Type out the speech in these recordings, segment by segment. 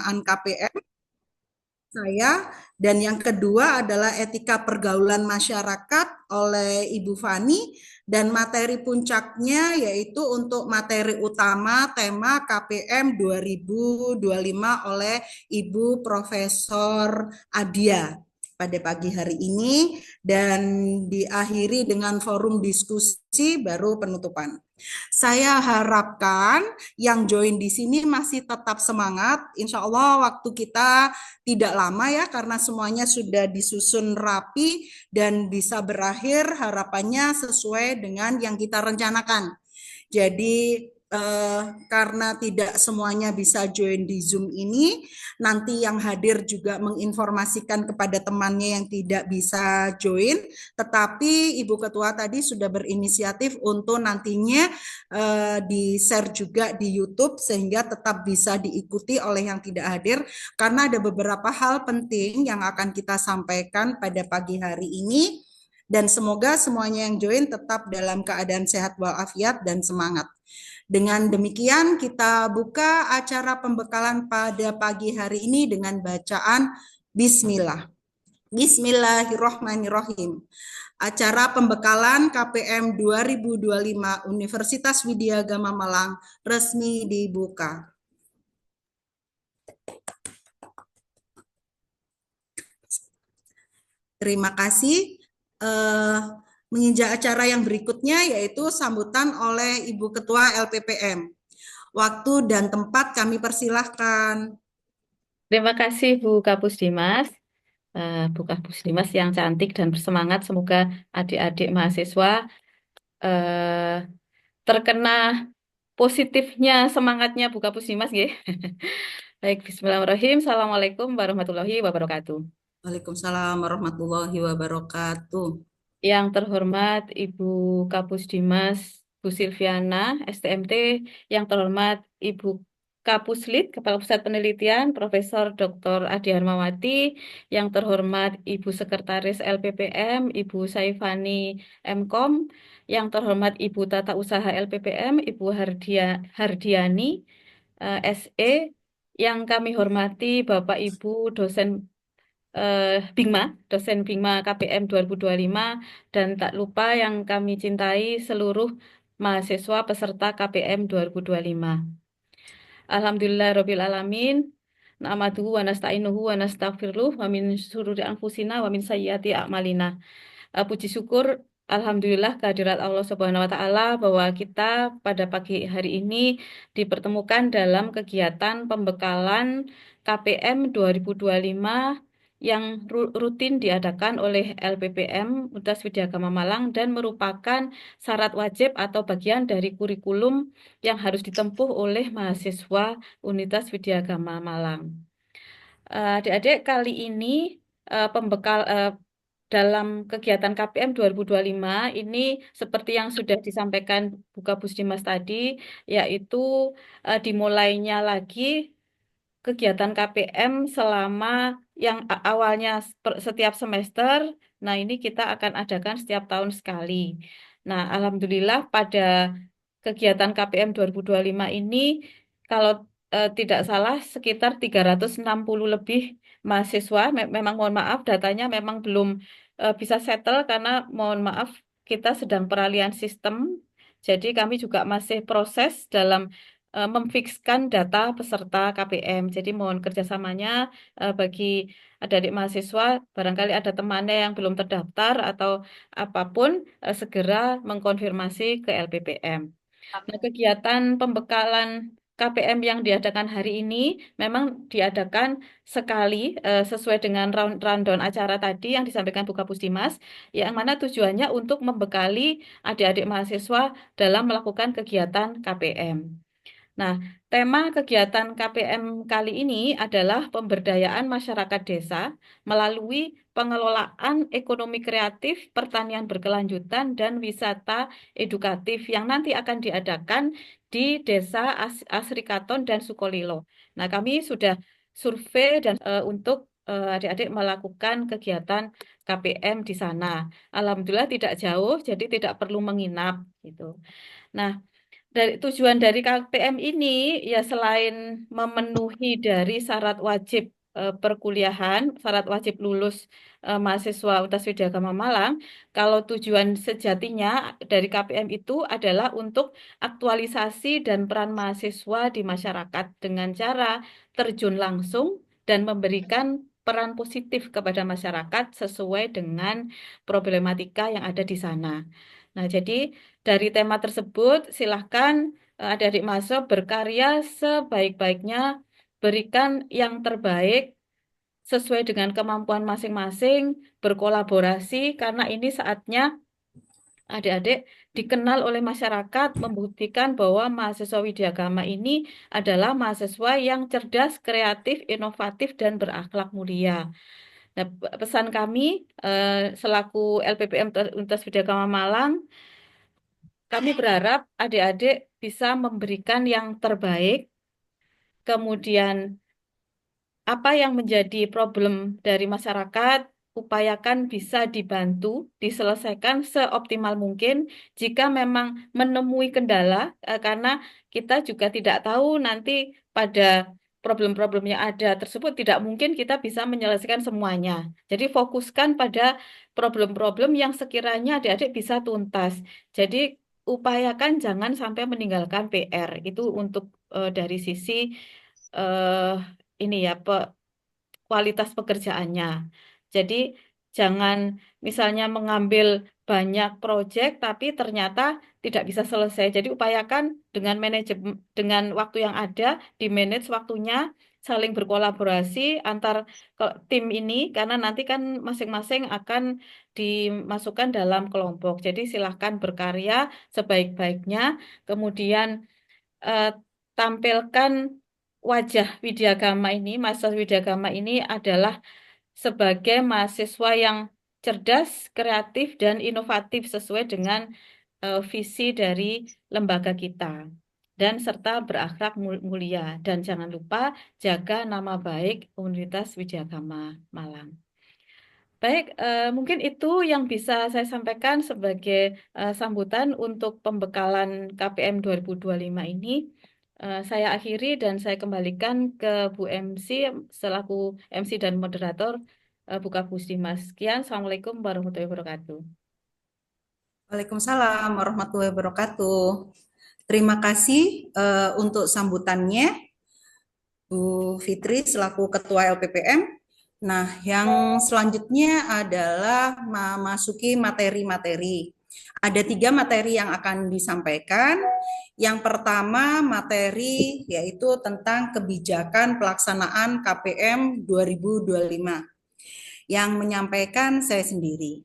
pelaksanaan KPM saya, dan yang kedua adalah etika pergaulan masyarakat oleh Ibu Fani, dan materi puncaknya yaitu untuk materi utama tema KPM 2025 oleh Ibu Profesor Adia pada pagi hari ini, dan diakhiri dengan forum diskusi baru penutupan. Saya harapkan yang join di sini masih tetap semangat. Insya Allah waktu kita tidak lama ya, karena semuanya sudah disusun rapi dan bisa berakhir harapannya sesuai dengan yang kita rencanakan. Jadi karena tidak semuanya bisa join di Zoom ini, nanti yang hadir juga menginformasikan kepada temannya yang tidak bisa join, tetapi Ibu Ketua tadi sudah berinisiatif untuk nantinya di-share juga di YouTube sehingga tetap bisa diikuti oleh yang tidak hadir, karena ada beberapa hal penting yang akan kita sampaikan pada pagi hari ini, dan semoga semuanya yang join tetap dalam keadaan sehat walafiat dan semangat. Dengan demikian kita buka acara pembekalan pada pagi hari ini dengan bacaan Bismillah. Bismillahirrohmanirrohim. Acara pembekalan KPM 2025 Universitas Widya Gama Malang resmi dibuka. Terima kasih. Menginjak acara yang berikutnya yaitu sambutan oleh Ibu Ketua LPPM. Waktu dan tempat kami persilahkan. Terima kasih Bu Kapus Dimas, Bu Kapus Dimas yang cantik dan bersemangat. Semoga adik-adik mahasiswa eh, terkena positifnya semangatnya Bu Kapus Dimas, nggih. Baik, Bismillahirrahmanirrahim. Assalamualaikum warahmatullahi wabarakatuh. Waalaikumsalam warahmatullahi wabarakatuh. Yang terhormat Ibu Kapus Dimas Bu Silviana, STMT, yang terhormat Ibu Kapuslit, Kepala Pusat Penelitian, Profesor Dr. Adi Harmawati, yang terhormat Ibu Sekretaris LPPM, Ibu Saifani Mkom, yang terhormat Ibu Tata Usaha LPPM, Ibu Hardiani, SE, yang kami hormati Bapak Ibu dosen Bingma, dosen Bingma KPM 2025, dan tak lupa yang kami cintai seluruh mahasiswa peserta KPM 2025. Alhamdulillah Rabbil Alamin, na'maduhu wa nasta'inuhu wa nastaghfiruh wa min syururi anfusina wa min sayyiati a'malina. Puji syukur Alhamdulillah kehadirat Allah Subhanahu wa taala bahwa kita pada pagi hari ini dipertemukan dalam kegiatan pembekalan KPM 2025 yang rutin diadakan oleh LPPM Universitas Widya Agama Malang dan merupakan syarat wajib atau bagian dari kurikulum yang harus ditempuh oleh mahasiswa Universitas Widya Agama Malang. Adik-adik, kali ini pembekal dalam kegiatan KPM 2025 ini seperti yang sudah disampaikan Bu Kapus Dimas tadi, yaitu dimulainya lagi kegiatan KPM selama yang awalnya setiap semester. Nah, ini kita akan adakan setiap tahun sekali. Nah, Alhamdulillah pada kegiatan KPM 2025 ini, kalau tidak salah sekitar 360 lebih mahasiswa. Memang mohon maaf datanya memang belum bisa settle karena mohon maaf kita sedang peralihan sistem. Jadi kami juga masih proses dalam memfikskan data peserta KPM. Jadi mohon kerjasamanya bagi adik-adik mahasiswa, barangkali ada temannya yang belum terdaftar atau apapun, segera mengkonfirmasi ke LPPM. Nah, kegiatan pembekalan KPM yang diadakan hari ini memang diadakan sekali sesuai dengan rundown acara tadi yang disampaikan Bu Kapus Dimas, yang mana tujuannya untuk membekali adik-adik mahasiswa dalam melakukan kegiatan KPM. Nah, tema kegiatan KPM kali ini adalah pemberdayaan masyarakat desa melalui pengelolaan ekonomi kreatif, pertanian berkelanjutan, dan wisata edukatif yang nanti akan diadakan di Desa Asrikaton dan Sukolilo. Nah, kami sudah survei dan untuk adik-adik melakukan kegiatan KPM di sana. Alhamdulillah tidak jauh, jadi tidak perlu menginap gitu. Nah, tujuan dari KPM ini ya selain memenuhi dari syarat wajib perkuliahan, syarat wajib lulus mahasiswa Universitas Widya Agama Malang, kalau tujuan sejatinya dari KPM itu adalah untuk aktualisasi dan peran mahasiswa di masyarakat dengan cara terjun langsung dan memberikan peran positif kepada masyarakat sesuai dengan problematika yang ada di sana. Nah, jadi dari tema tersebut, silahkan adik-adik mahasiswa berkarya sebaik-baiknya, berikan yang terbaik sesuai dengan kemampuan masing-masing, berkolaborasi, karena ini saatnya adik-adik dikenal oleh masyarakat, membuktikan bahwa mahasiswa Widyagama ini adalah mahasiswa yang cerdas, kreatif, inovatif, dan berakhlak mulia. Nah, pesan kami selaku LPPM Universitas Widyagama Malang, kami berharap adik-adik bisa memberikan yang terbaik, kemudian apa yang menjadi problem dari masyarakat, upayakan bisa dibantu, diselesaikan seoptimal mungkin. Jika memang menemui kendala, karena kita juga tidak tahu nanti pada problem-problem yang ada tersebut tidak mungkin kita bisa menyelesaikan semuanya. Jadi fokuskan pada problem-problem yang sekiranya adik-adik bisa tuntas. Jadi upayakan jangan sampai meninggalkan PR. Itu untuk dari sisi eh ini ya kualitas pekerjaannya. Jadi jangan misalnya mengambil banyak proyek tapi ternyata tidak bisa selesai. Jadi upayakan dengan manajemen dengan waktu yang ada di manage waktunya, saling berkolaborasi antar tim ini karena nanti kan masing-masing akan dimasukkan dalam kelompok. Jadi silahkan berkarya sebaik-baiknya. Kemudian eh, tampilkan wajah Widyagama ini, mahasiswa Widyagama ini adalah sebagai mahasiswa yang cerdas, kreatif, dan inovatif sesuai dengan visi dari lembaga kita. Dan serta berakhlak mulia. Dan jangan lupa jaga nama baik Universitas Widyagama Malang. Baik, mungkin itu yang bisa saya sampaikan sebagai sambutan untuk pembekalan KPM 2025 ini. Saya akhiri dan saya kembalikan ke Bu MC selaku MC dan moderator Bu Kapusdimas. Sekian, Assalamualaikum warahmatullahi wabarakatuh. Waalaikumsalam warahmatullahi wabarakatuh. Terima kasih untuk sambutannya, Bu Fitri selaku Ketua LPPM. Nah, yang selanjutnya adalah memasuki materi-materi. Ada 3 materi yang akan disampaikan. Yang pertama materi yaitu tentang kebijakan pelaksanaan KPM 2025. Yang menyampaikan saya sendiri.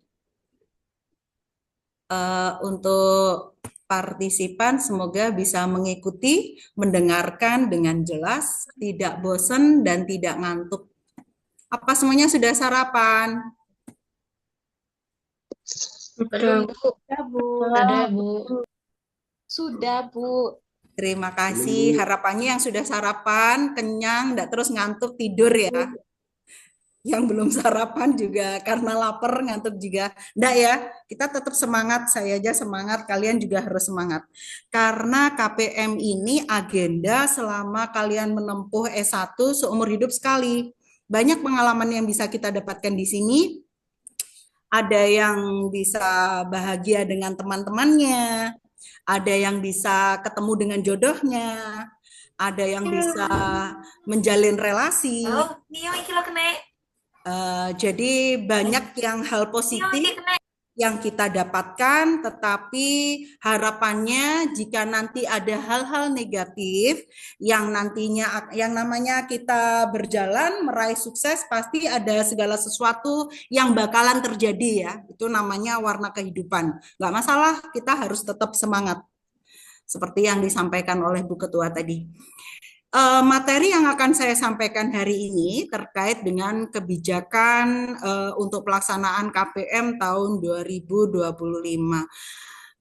Untuk partisipan semoga bisa mengikuti, mendengarkan dengan jelas, tidak bosan dan tidak ngantuk. Apa semuanya sudah sarapan? Belum, Bu. Sudah, Bu. Ada, Bu. Sudah, Bu. Terima kasih. Harapannya yang sudah sarapan, kenyang, tidak terus ngantuk tidur ya. Yang belum sarapan juga karena lapar, ngantuk juga. Enggak ya, kita tetap semangat, saya aja semangat, kalian juga harus semangat. Karena KPM ini agenda selama kalian menempuh S1 seumur hidup sekali. Banyak pengalaman yang bisa kita dapatkan di sini. Ada yang bisa bahagia dengan teman-temannya, ada yang bisa ketemu dengan jodohnya, ada yang bisa menjalin relasi. Jadi banyak yang hal positif yang kita dapatkan, tetapi harapannya jika nanti ada hal-hal negatif yang nantinya yang namanya kita berjalan meraih sukses, pasti ada segala sesuatu yang bakalan terjadi ya. Itu namanya warna kehidupan. Nggak masalah, kita harus tetap semangat. Seperti yang disampaikan oleh Bu Ketua tadi. Materi yang akan saya sampaikan hari ini terkait dengan kebijakan untuk pelaksanaan KPM tahun 2025.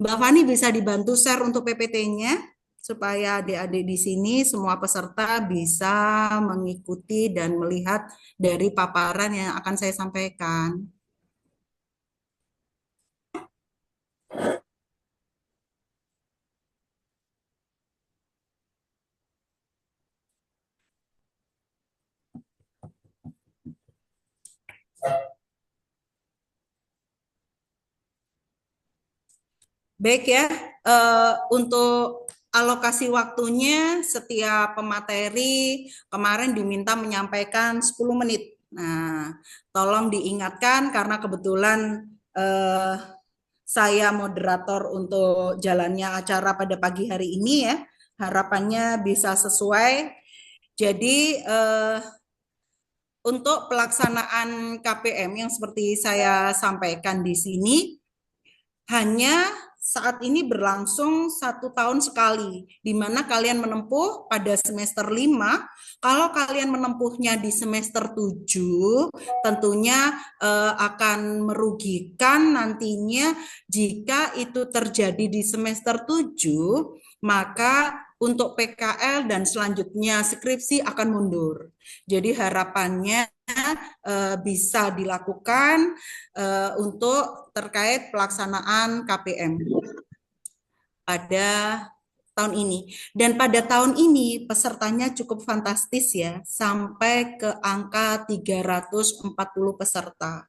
Mbak Fani bisa dibantu share untuk PPT-nya supaya adik-adik di sini semua peserta bisa mengikuti dan melihat dari paparan yang akan saya sampaikan. Baik ya, untuk alokasi waktunya setiap pemateri kemarin diminta menyampaikan 10 menit. Nah, tolong diingatkan karena kebetulan saya moderator untuk jalannya acara pada pagi hari ini ya. Harapannya bisa sesuai. Jadi untuk pelaksanaan KPM yang seperti saya sampaikan di sini, hanya saat ini berlangsung 1 tahun sekali, di mana kalian menempuh pada semester 5. Kalau kalian menempuhnya di semester 7, tentunya akan merugikan nantinya jika itu terjadi di semester 7, maka untuk PKL dan selanjutnya skripsi akan mundur. Jadi harapannya bisa dilakukan untuk terkait pelaksanaan KPM pada tahun ini. Dan pada tahun ini pesertanya cukup fantastis ya, sampai ke angka 340 peserta.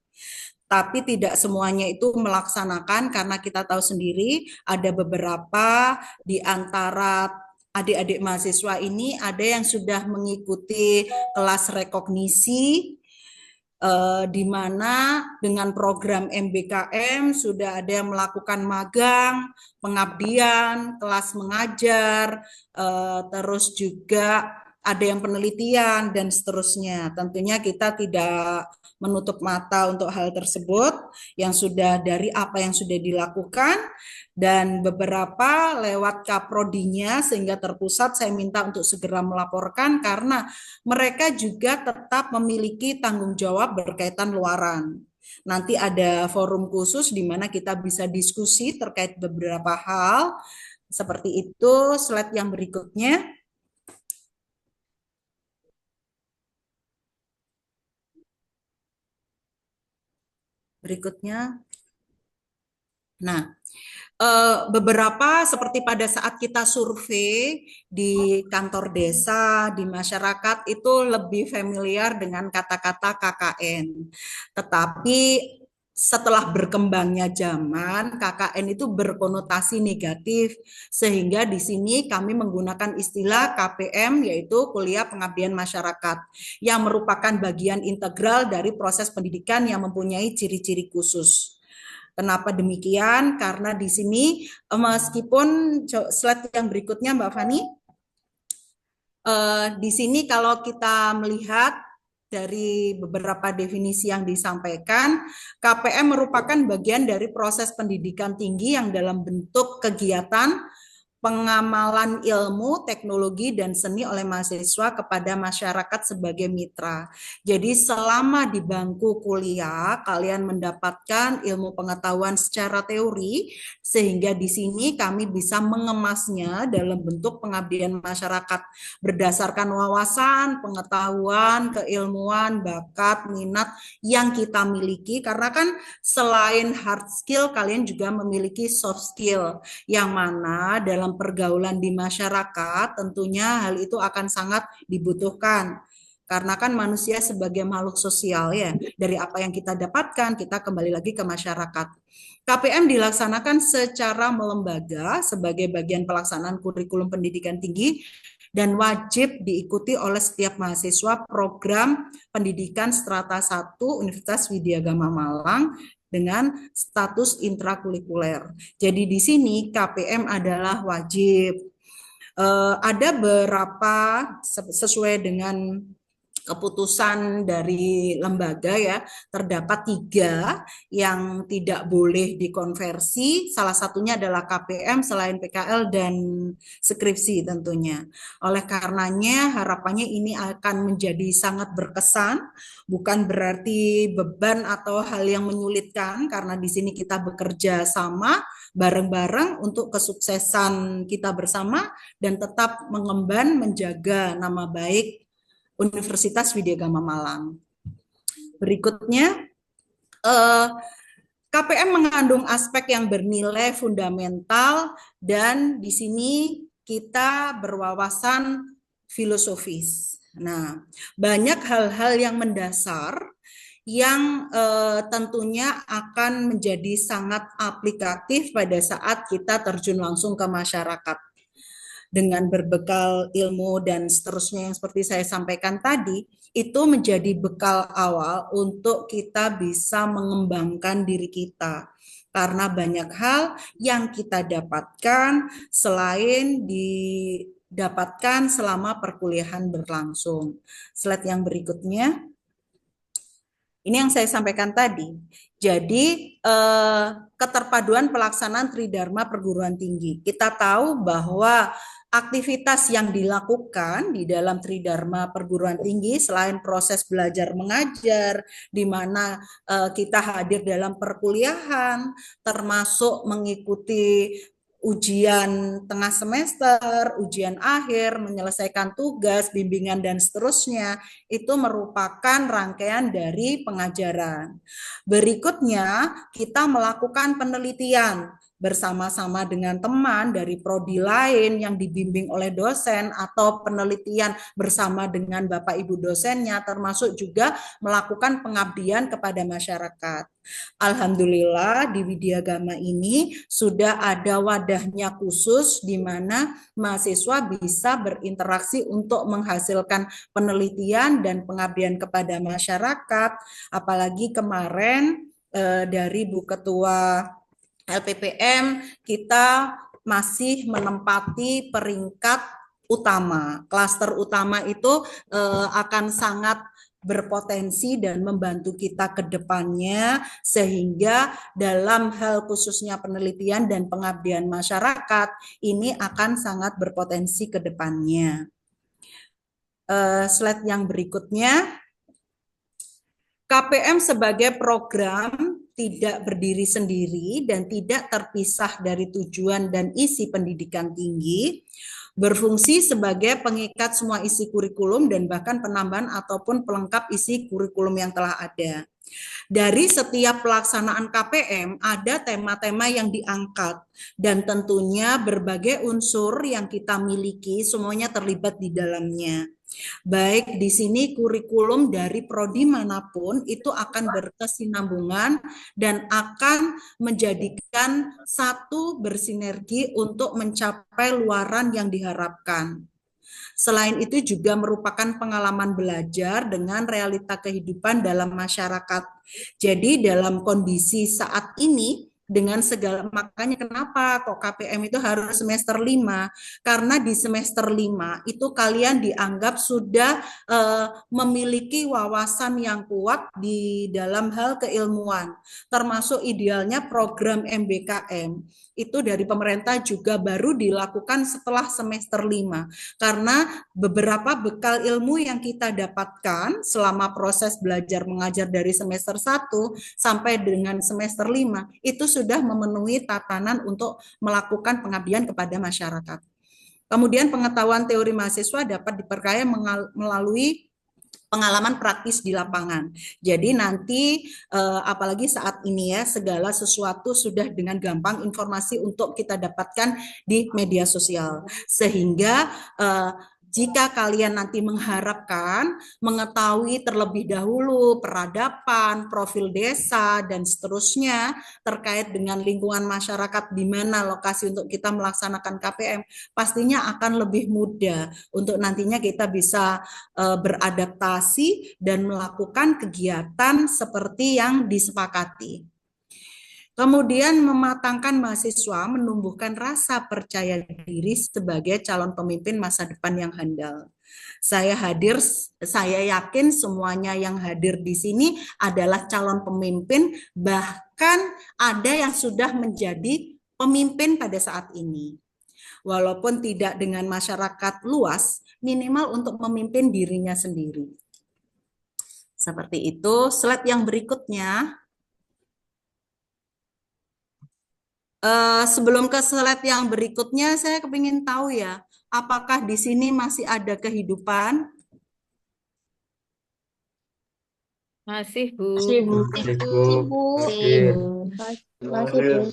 Tapi tidak semuanya itu melaksanakan karena kita tahu sendiri ada beberapa di antara adik-adik mahasiswa ini ada yang sudah mengikuti kelas rekognisi di mana dengan program MBKM sudah ada yang melakukan magang, pengabdian, kelas mengajar, terus juga ada yang penelitian dan seterusnya. Tentunya kita tidak menutup mata untuk hal tersebut yang sudah dari apa yang sudah dilakukan dan beberapa lewat kaprodinya sehingga terpusat saya minta untuk segera melaporkan karena mereka juga tetap memiliki tanggung jawab berkaitan luaran. Nanti ada forum khusus di mana kita bisa diskusi terkait beberapa hal seperti itu. Slide yang berikutnya. Berikutnya. Nah, beberapa seperti pada saat kita survei di kantor desa, di masyarakat itu lebih familiar dengan kata-kata KKN. Tetapi setelah berkembangnya zaman, KKN itu berkonotasi negatif, sehingga di sini kami menggunakan istilah KPM, yaitu Kuliah Pengabdian Masyarakat, yang merupakan bagian integral dari proses pendidikan yang mempunyai ciri-ciri khusus. Kenapa demikian? Karena di sini meskipun slide yang berikutnya Mbak Fani, di sini kalau kita melihat dari beberapa definisi yang disampaikan, KPM merupakan bagian dari proses pendidikan tinggi yang dalam bentuk kegiatan pengamalan ilmu, teknologi, dan seni oleh mahasiswa kepada masyarakat sebagai mitra. Jadi selama di bangku kuliah, kalian mendapatkan ilmu pengetahuan secara teori, sehingga di sini kami bisa mengemasnya dalam bentuk pengabdian masyarakat berdasarkan wawasan, pengetahuan, keilmuan, bakat, minat yang kita miliki, karena kan selain hard skill, kalian juga memiliki soft skill, yang mana dalam pergaulan di masyarakat tentunya hal itu akan sangat dibutuhkan karena kan manusia sebagai makhluk sosial ya, dari apa yang kita dapatkan kita kembali lagi ke masyarakat. KPM dilaksanakan secara melembaga sebagai bagian pelaksanaan kurikulum pendidikan tinggi dan wajib diikuti oleh setiap mahasiswa program pendidikan strata 1 Universitas Widya Gama Malang dengan status intrakurikuler. Jadi di sini KPM adalah wajib. Ada beberapa sesuai dengan keputusan dari lembaga ya, terdapat 3 yang tidak boleh dikonversi. Salah satunya adalah KPM selain PKL dan skripsi tentunya. Oleh karenanya harapannya ini akan menjadi sangat berkesan, bukan berarti beban atau hal yang menyulitkan karena di sini kita bekerja sama bareng-bareng untuk kesuksesan kita bersama dan tetap mengemban menjaga nama baik Universitas Widya Gama Malang. Berikutnya, KPM mengandung aspek yang bernilai fundamental dan di sini kita berwawasan filosofis. Nah, banyak hal-hal yang mendasar yang tentunya akan menjadi sangat aplikatif pada saat kita terjun langsung ke masyarakat. Dengan berbekal ilmu dan seterusnya yang seperti saya sampaikan tadi, itu menjadi bekal awal untuk kita bisa mengembangkan diri kita. Karena banyak hal yang kita dapatkan selain didapatkan selama perkuliahan berlangsung. Slide yang berikutnya. Ini yang saya sampaikan tadi. Jadi keterpaduan pelaksanaan Tridharma perguruan tinggi. Kita tahu bahwa aktivitas yang dilakukan di dalam Tridharma perguruan tinggi selain proses belajar mengajar, di mana kita hadir dalam perkuliahan, termasuk mengikuti ujian tengah semester, ujian akhir, menyelesaikan tugas, bimbingan, dan seterusnya, itu merupakan rangkaian dari pengajaran. Berikutnya, kita melakukan penelitian bersama-sama dengan teman dari prodi lain yang dibimbing oleh dosen atau penelitian bersama dengan Bapak Ibu dosennya, termasuk juga melakukan pengabdian kepada masyarakat. Alhamdulillah di Widyagama ini sudah ada wadahnya khusus di mana mahasiswa bisa berinteraksi untuk menghasilkan penelitian dan pengabdian kepada masyarakat. Apalagi kemarin dari Bu Ketua LPPM kita masih menempati peringkat utama. Klaster utama itu akan sangat berpotensi dan membantu kita ke depannya sehingga dalam hal khususnya penelitian dan pengabdian masyarakat ini akan sangat berpotensi ke depannya. Slide yang berikutnya. KPM sebagai program tidak berdiri sendiri dan tidak terpisah dari tujuan dan isi pendidikan tinggi, berfungsi sebagai pengikat semua isi kurikulum dan bahkan penambahan ataupun pelengkap isi kurikulum yang telah ada. Dari setiap pelaksanaan KPM ada tema-tema yang diangkat dan tentunya berbagai unsur yang kita miliki semuanya terlibat di dalamnya. Baik di sini kurikulum dari prodi manapun itu akan berkesinambungan dan akan menjadikan satu bersinergi untuk mencapai luaran yang diharapkan. Selain itu juga merupakan pengalaman belajar dengan realita kehidupan dalam masyarakat. Jadi dalam kondisi saat ini dengan segala, makanya kenapa kok KPM itu harus semester 5? Karena di semester 5 itu kalian dianggap sudah memiliki wawasan yang kuat di dalam hal keilmuan, termasuk idealnya program MBKM itu dari pemerintah juga baru dilakukan setelah semester 5 karena beberapa bekal ilmu yang kita dapatkan selama proses belajar mengajar dari semester 1 sampai dengan semester 5 itu sudah memenuhi tatanan untuk melakukan pengabdian kepada masyarakat. Kemudian pengetahuan teori mahasiswa dapat diperkaya melalui pengalaman praktis di lapangan. Jadi nanti apalagi saat ini ya segala sesuatu sudah dengan gampang informasi untuk kita dapatkan di media sosial. Sehingga jika kalian nanti mengharapkan mengetahui terlebih dahulu peradaban, profil desa, dan seterusnya terkait dengan lingkungan masyarakat di mana lokasi untuk kita melaksanakan KPM, pastinya akan lebih mudah untuk nantinya kita bisa beradaptasi dan melakukan kegiatan seperti yang disepakati. Kemudian mematangkan mahasiswa menumbuhkan rasa percaya diri sebagai calon pemimpin masa depan yang handal. Saya yakin semuanya yang hadir di sini adalah calon pemimpin, bahkan ada yang sudah menjadi pemimpin pada saat ini. Walaupun tidak dengan masyarakat luas, minimal untuk memimpin dirinya sendiri. Seperti itu. Slide yang berikutnya. Sebelum ke slide yang berikutnya, saya kepingin tahu ya, apakah di sini masih ada kehidupan? Masih, Bu. Masih, Bu. Masih, Bu.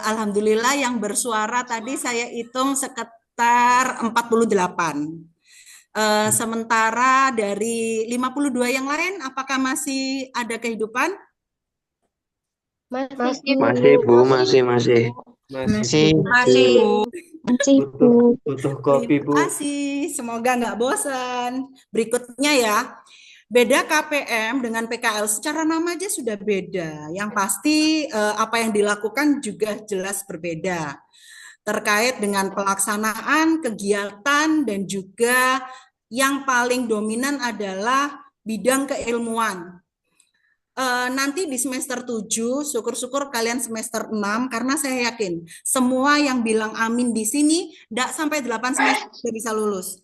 Alhamdulillah yang bersuara tadi saya hitung sekitar 48. Sementara dari 52 yang lain, apakah masih ada kehidupan? Masih, Masih, Bu, masih. Masih. Masih. Masih, Bu. Masih, Bu. Butuh kopi, Terima Bu. kasih. Semoga nggak bosan. Berikutnya ya, beda KPM dengan PKL. Secara nama aja sudah beda. Yang pasti apa yang dilakukan juga jelas berbeda. Terkait dengan pelaksanaan, kegiatan, dan juga yang paling dominan adalah bidang keilmuan. Nanti di semester 7, syukur-syukur kalian semester 6, karena saya yakin semua yang bilang amin di sini, tidak sampai 8 semester sudah bisa lulus.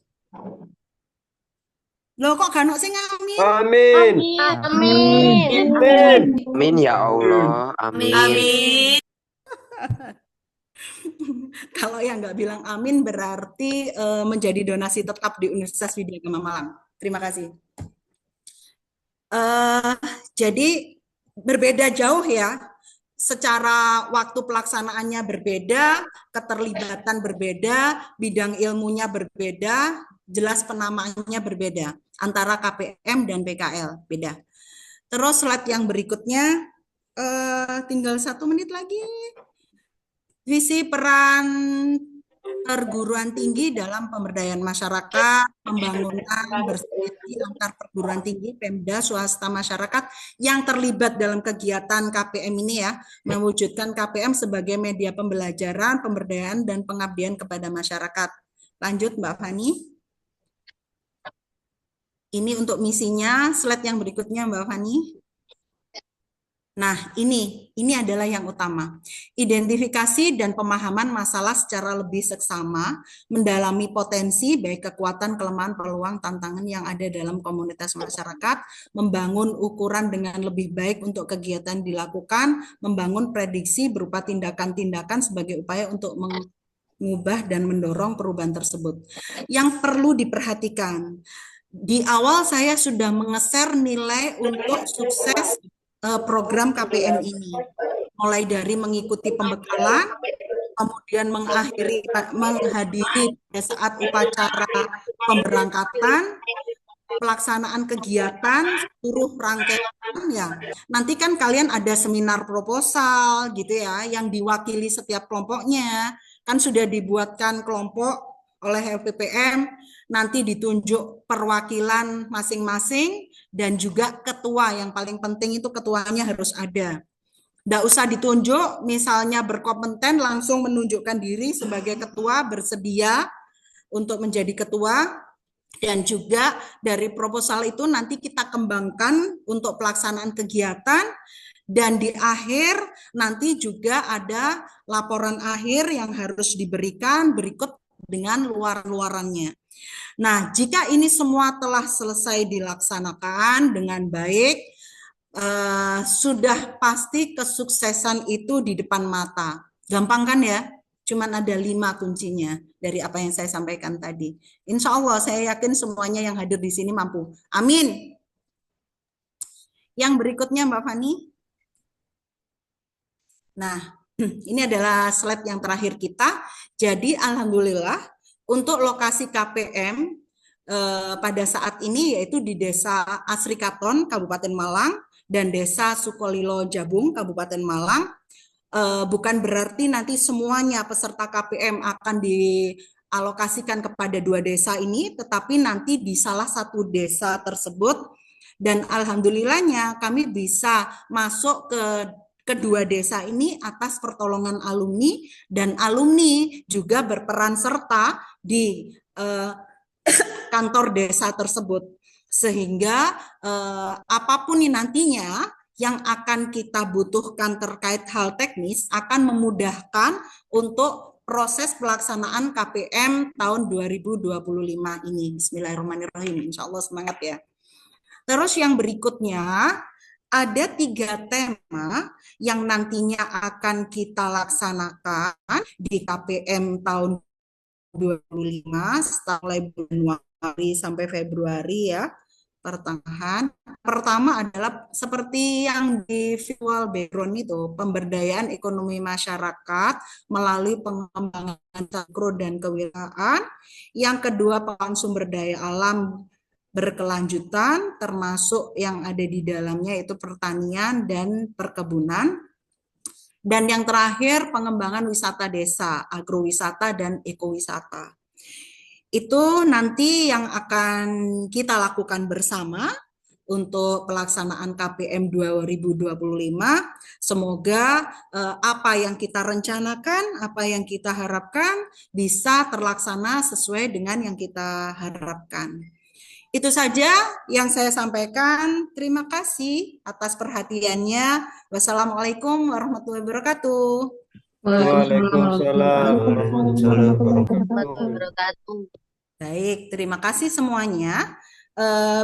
Loh kok gak sing amin? Amin. Amin. Amin. Amin ya Allah. Amin. Amin. Kalau yang nggak bilang amin berarti menjadi donasi tetap di Universitas Widya Gama Malang. Terima kasih. Jadi berbeda jauh ya, secara waktu pelaksanaannya berbeda, keterlibatan berbeda, bidang ilmunya berbeda, jelas penamaannya berbeda antara KPM dan PKL, beda. Terus slide yang berikutnya, tinggal 1 menit lagi. Visi peran perguruan tinggi dalam pemberdayaan masyarakat, pembangunan bersinergi antar perguruan tinggi, Pemda, swasta, masyarakat yang terlibat dalam kegiatan KPM ini ya, mewujudkan KPM sebagai media pembelajaran, pemberdayaan, dan pengabdian kepada masyarakat. Lanjut Mbak Fani. Ini untuk misinya, slide yang berikutnya Mbak Fani. Nah, ini adalah yang utama. Identifikasi dan pemahaman masalah secara lebih seksama, mendalami potensi, baik kekuatan, kelemahan, peluang, tantangan yang ada dalam komunitas masyarakat, membangun ukuran dengan lebih baik untuk kegiatan dilakukan, membangun prediksi berupa tindakan-tindakan sebagai upaya untuk mengubah dan mendorong perubahan tersebut. Yang perlu diperhatikan, di awal saya sudah mengeser nilai untuk sukses program KPM ini, mulai dari mengikuti pembekalan, kemudian menghadiri pada saat upacara pemberangkatan, pelaksanaan kegiatan, seluruh rangkaian ya. Nanti kan kalian ada seminar proposal gitu ya, yang diwakili setiap kelompoknya, kan sudah dibuatkan kelompok oleh LPPM, nanti ditunjuk perwakilan masing-masing, dan juga ketua, yang paling penting itu ketuanya harus ada. Nggak usah ditunjuk, misalnya berkompeten langsung menunjukkan diri sebagai ketua, bersedia untuk menjadi ketua, dan juga dari proposal itu nanti kita kembangkan untuk pelaksanaan kegiatan, dan di akhir nanti juga ada laporan akhir yang harus diberikan berikut dengan luar-luarannya. Nah, jika ini semua telah selesai dilaksanakan dengan baik, sudah pasti kesuksesan itu di depan mata. Gampang kan ya? Cuman ada 5 kuncinya dari apa yang saya sampaikan tadi. Insya Allah saya yakin semuanya yang hadir di sini mampu. Amin. Yang berikutnya Mbak Fani. Nah, ini adalah slide yang terakhir kita. Jadi alhamdulillah untuk lokasi KPM pada saat ini yaitu di Desa Asrikaton, Kabupaten Malang, dan Desa Sukolilo Jabung, Kabupaten Malang. Bukan berarti nanti semuanya peserta KPM akan dialokasikan kepada 2 desa ini, tetapi nanti di salah satu desa tersebut, dan alhamdulillahnya kami bisa masuk ke kedua desa ini atas pertolongan alumni, dan alumni juga berperan serta di kantor desa tersebut, sehingga apapun nantinya yang akan kita butuhkan terkait hal teknis akan memudahkan untuk proses pelaksanaan KPM tahun 2025 ini. Bismillahirrahmanirrahim. Insya Allah semangat ya. Terus yang berikutnya ada 3 tema yang nantinya akan kita laksanakan di KPM tahun 2025 mulai Januari sampai Februari ya. pertengahan. Pertama adalah seperti yang di visual background itu, pemberdayaan ekonomi masyarakat melalui pengembangan mikro dan kewirausahaan. Yang kedua, pengelolaan sumber daya alam berkelanjutan, termasuk yang ada di dalamnya itu pertanian dan perkebunan. Dan yang terakhir, pengembangan wisata desa, agrowisata dan ekowisata. Itu nanti yang akan kita lakukan bersama untuk pelaksanaan KPM 2025. Semoga apa yang kita rencanakan, apa yang kita harapkan bisa terlaksana sesuai dengan yang kita harapkan. Itu saja yang saya sampaikan. Terima kasih atas perhatiannya. Wassalamualaikum warahmatullahi wabarakatuh. Waalaikumsalam warahmatullahi wabarakatuh. Wabarakatuh. Baik, terima kasih semuanya.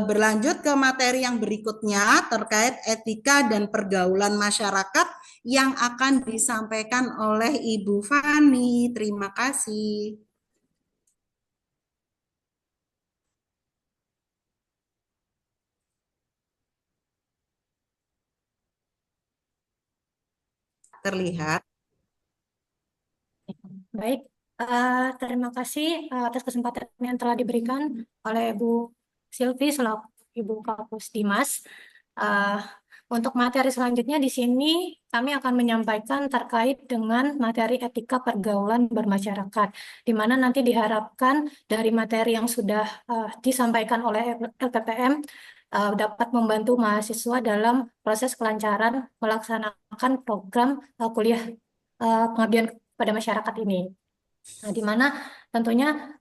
Berlanjut ke materi yang berikutnya terkait etika dan pergaulan masyarakat yang akan disampaikan oleh Ibu Fani. Terima kasih. Terlihat. Baik, terima kasih atas kesempatan yang telah diberikan oleh Bu Silvi selaku Ibu Kapus Dimas. Untuk materi selanjutnya di sini kami akan menyampaikan terkait dengan materi etika pergaulan bermasyarakat, di mana nanti diharapkan dari materi yang sudah disampaikan oleh LPPM dapat membantu mahasiswa dalam proses kelancaran melaksanakan program kuliah pengabdian pada masyarakat ini. Nah, di mana tentunya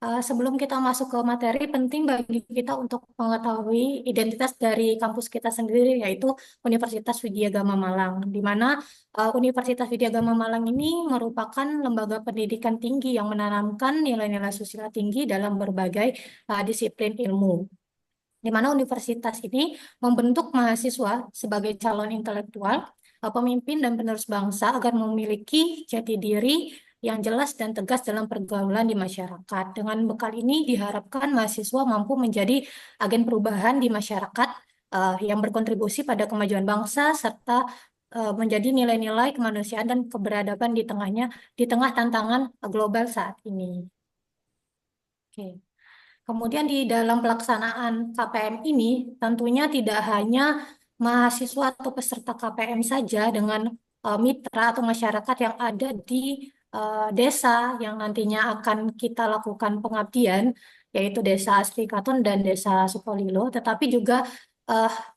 sebelum kita masuk ke materi, penting bagi kita untuk mengetahui identitas dari kampus kita sendiri, yaitu Universitas Widyagama Malang, di mana Universitas Widyagama Malang ini merupakan lembaga pendidikan tinggi yang menanamkan nilai-nilai sosial tinggi dalam berbagai disiplin ilmu, di mana universitas ini membentuk mahasiswa sebagai calon intelektual, pemimpin dan penerus bangsa agar memiliki jati diri yang jelas dan tegas dalam pergaulan di masyarakat. Dengan bekal ini diharapkan mahasiswa mampu menjadi agen perubahan di masyarakat yang berkontribusi pada kemajuan bangsa serta menjadi nilai-nilai kemanusiaan dan keberadaban di tengah tantangan global saat ini. Oke. Kemudian di dalam pelaksanaan KPM ini tentunya tidak hanya mahasiswa atau peserta KPM saja dengan mitra atau masyarakat yang ada di desa yang nantinya akan kita lakukan pengabdian, yaitu Desa Asri Katon dan Desa Sukolilo, tetapi juga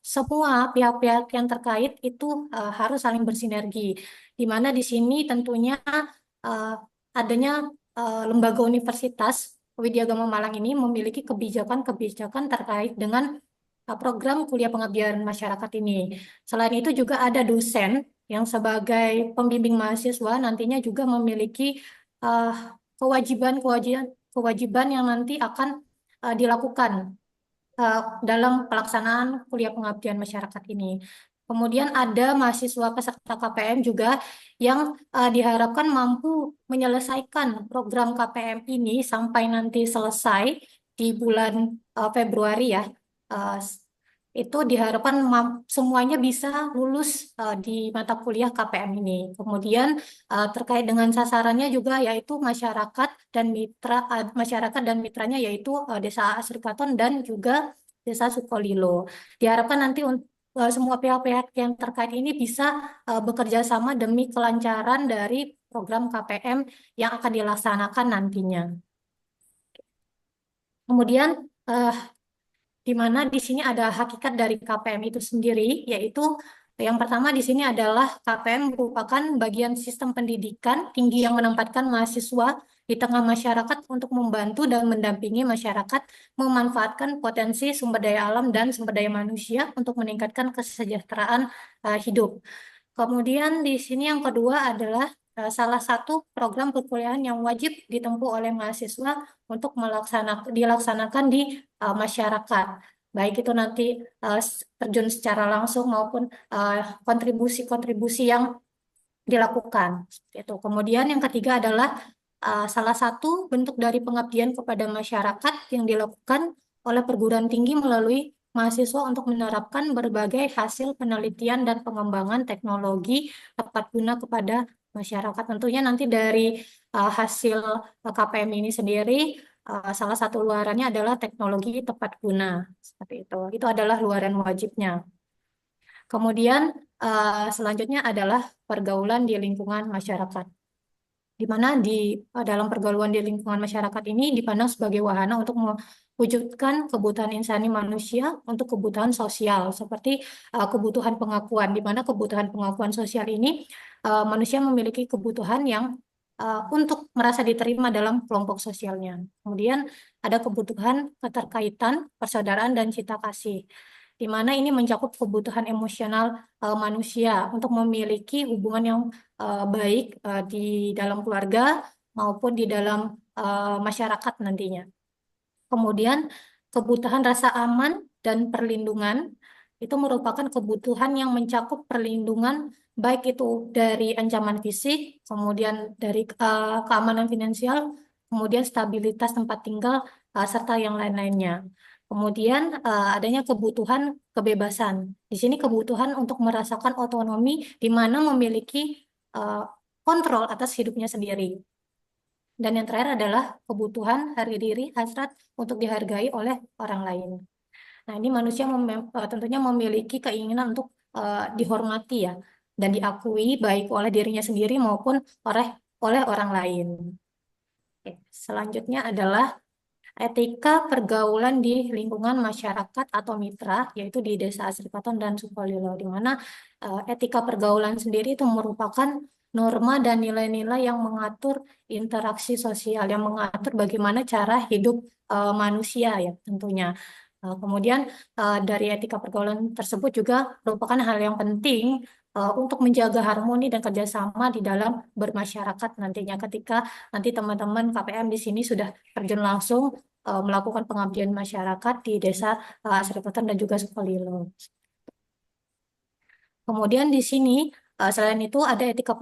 semua pihak-pihak yang terkait itu harus saling bersinergi, di mana di sini tentunya adanya lembaga universitas Widyagama Malang ini memiliki kebijakan-kebijakan terkait dengan program kuliah pengabdian masyarakat ini. Selain itu juga ada dosen yang sebagai pembimbing mahasiswa nantinya juga memiliki kewajiban yang nanti akan dilakukan dalam pelaksanaan kuliah pengabdian masyarakat ini. Kemudian ada mahasiswa peserta KPM juga yang diharapkan mampu menyelesaikan program KPM ini sampai nanti selesai di bulan Februari ya. Itu diharapkan semuanya bisa lulus di mata kuliah KPM ini. Kemudian terkait dengan sasarannya juga yaitu masyarakat dan mitranya yaitu Desa Asrikaton dan juga Desa Sukolilo. Diharapkan nanti semua pihak-pihak yang terkait ini bisa bekerja sama demi kelancaran dari program KPM yang akan dilaksanakan nantinya. Kemudian di mana di sini ada hakikat dari KPM itu sendiri, yaitu yang pertama di sini adalah KPM merupakan bagian sistem pendidikan tinggi yang menempatkan mahasiswa di tengah masyarakat untuk membantu dan mendampingi masyarakat memanfaatkan potensi sumber daya alam dan sumber daya manusia untuk meningkatkan kesejahteraan hidup. Kemudian di sini yang kedua adalah salah satu program perkuliahan yang wajib ditempuh oleh mahasiswa untuk dilaksanakan di masyarakat. Baik itu nanti terjun secara langsung maupun kontribusi-kontribusi yang dilakukan. Itu. Kemudian yang ketiga adalah salah satu bentuk dari pengabdian kepada masyarakat yang dilakukan oleh perguruan tinggi melalui mahasiswa untuk menerapkan berbagai hasil penelitian dan pengembangan teknologi tepat guna kepada masyarakat. Tentunya nanti dari hasil KPM ini sendiri, salah satu luarannya adalah teknologi tepat guna. Seperti itu. Itu adalah luaran wajibnya. Kemudian selanjutnya adalah pergaulan di lingkungan masyarakat, di mana dalam pergaulan di lingkungan masyarakat ini dipandang sebagai wahana untuk mewujudkan kebutuhan insani manusia untuk kebutuhan sosial, seperti kebutuhan pengakuan, di mana kebutuhan pengakuan sosial ini manusia memiliki kebutuhan yang untuk merasa diterima dalam kelompok sosialnya. Kemudian ada kebutuhan keterkaitan, persaudaraan, dan cinta kasih, di mana ini mencakup kebutuhan emosional manusia untuk memiliki hubungan yang baik di dalam keluarga maupun di dalam masyarakat nantinya. Kemudian kebutuhan rasa aman dan perlindungan itu merupakan kebutuhan yang mencakup perlindungan baik itu dari ancaman fisik, kemudian dari keamanan finansial, kemudian stabilitas tempat tinggal, serta yang lain-lainnya. Kemudian adanya kebutuhan kebebasan. Di sini kebutuhan untuk merasakan otonomi di mana memiliki kontrol atas hidupnya sendiri. Dan yang terakhir adalah kebutuhan harga diri, hasrat untuk dihargai oleh orang lain. Nah, ini manusia tentunya memiliki keinginan untuk dihormati ya, dan diakui baik oleh dirinya sendiri maupun oleh orang lain. Oke, selanjutnya adalah etika pergaulan di lingkungan masyarakat atau mitra, yaitu di Desa Asrikaton dan Sukolilo, di mana etika pergaulan sendiri itu merupakan norma dan nilai-nilai yang mengatur interaksi sosial, yang mengatur bagaimana cara hidup manusia ya tentunya. Kemudian dari etika pergaulan tersebut juga merupakan hal yang penting untuk menjaga harmoni dan kerjasama di dalam bermasyarakat nantinya ketika nanti teman-teman KPM di sini sudah terjun langsung melakukan pengabdian masyarakat di Desa Asrikaton dan juga Sukolilo. Kemudian di sini selain itu ada etika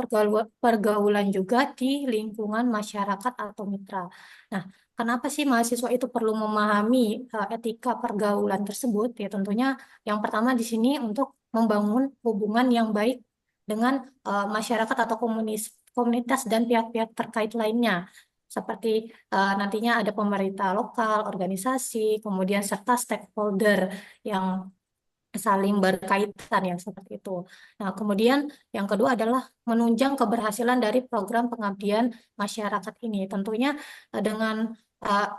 pergaulan juga di lingkungan masyarakat atau mitra. Nah, kenapa sih mahasiswa itu perlu memahami etika pergaulan tersebut? Ya tentunya yang pertama di sini untuk membangun hubungan yang baik dengan masyarakat atau komunitas dan pihak-pihak terkait lainnya. Seperti nantinya ada pemerintah lokal, organisasi, kemudian serta stakeholder yang saling berkaitan ya seperti itu. Nah, kemudian yang kedua adalah menunjang keberhasilan dari program pengabdian masyarakat ini. Tentunya dengan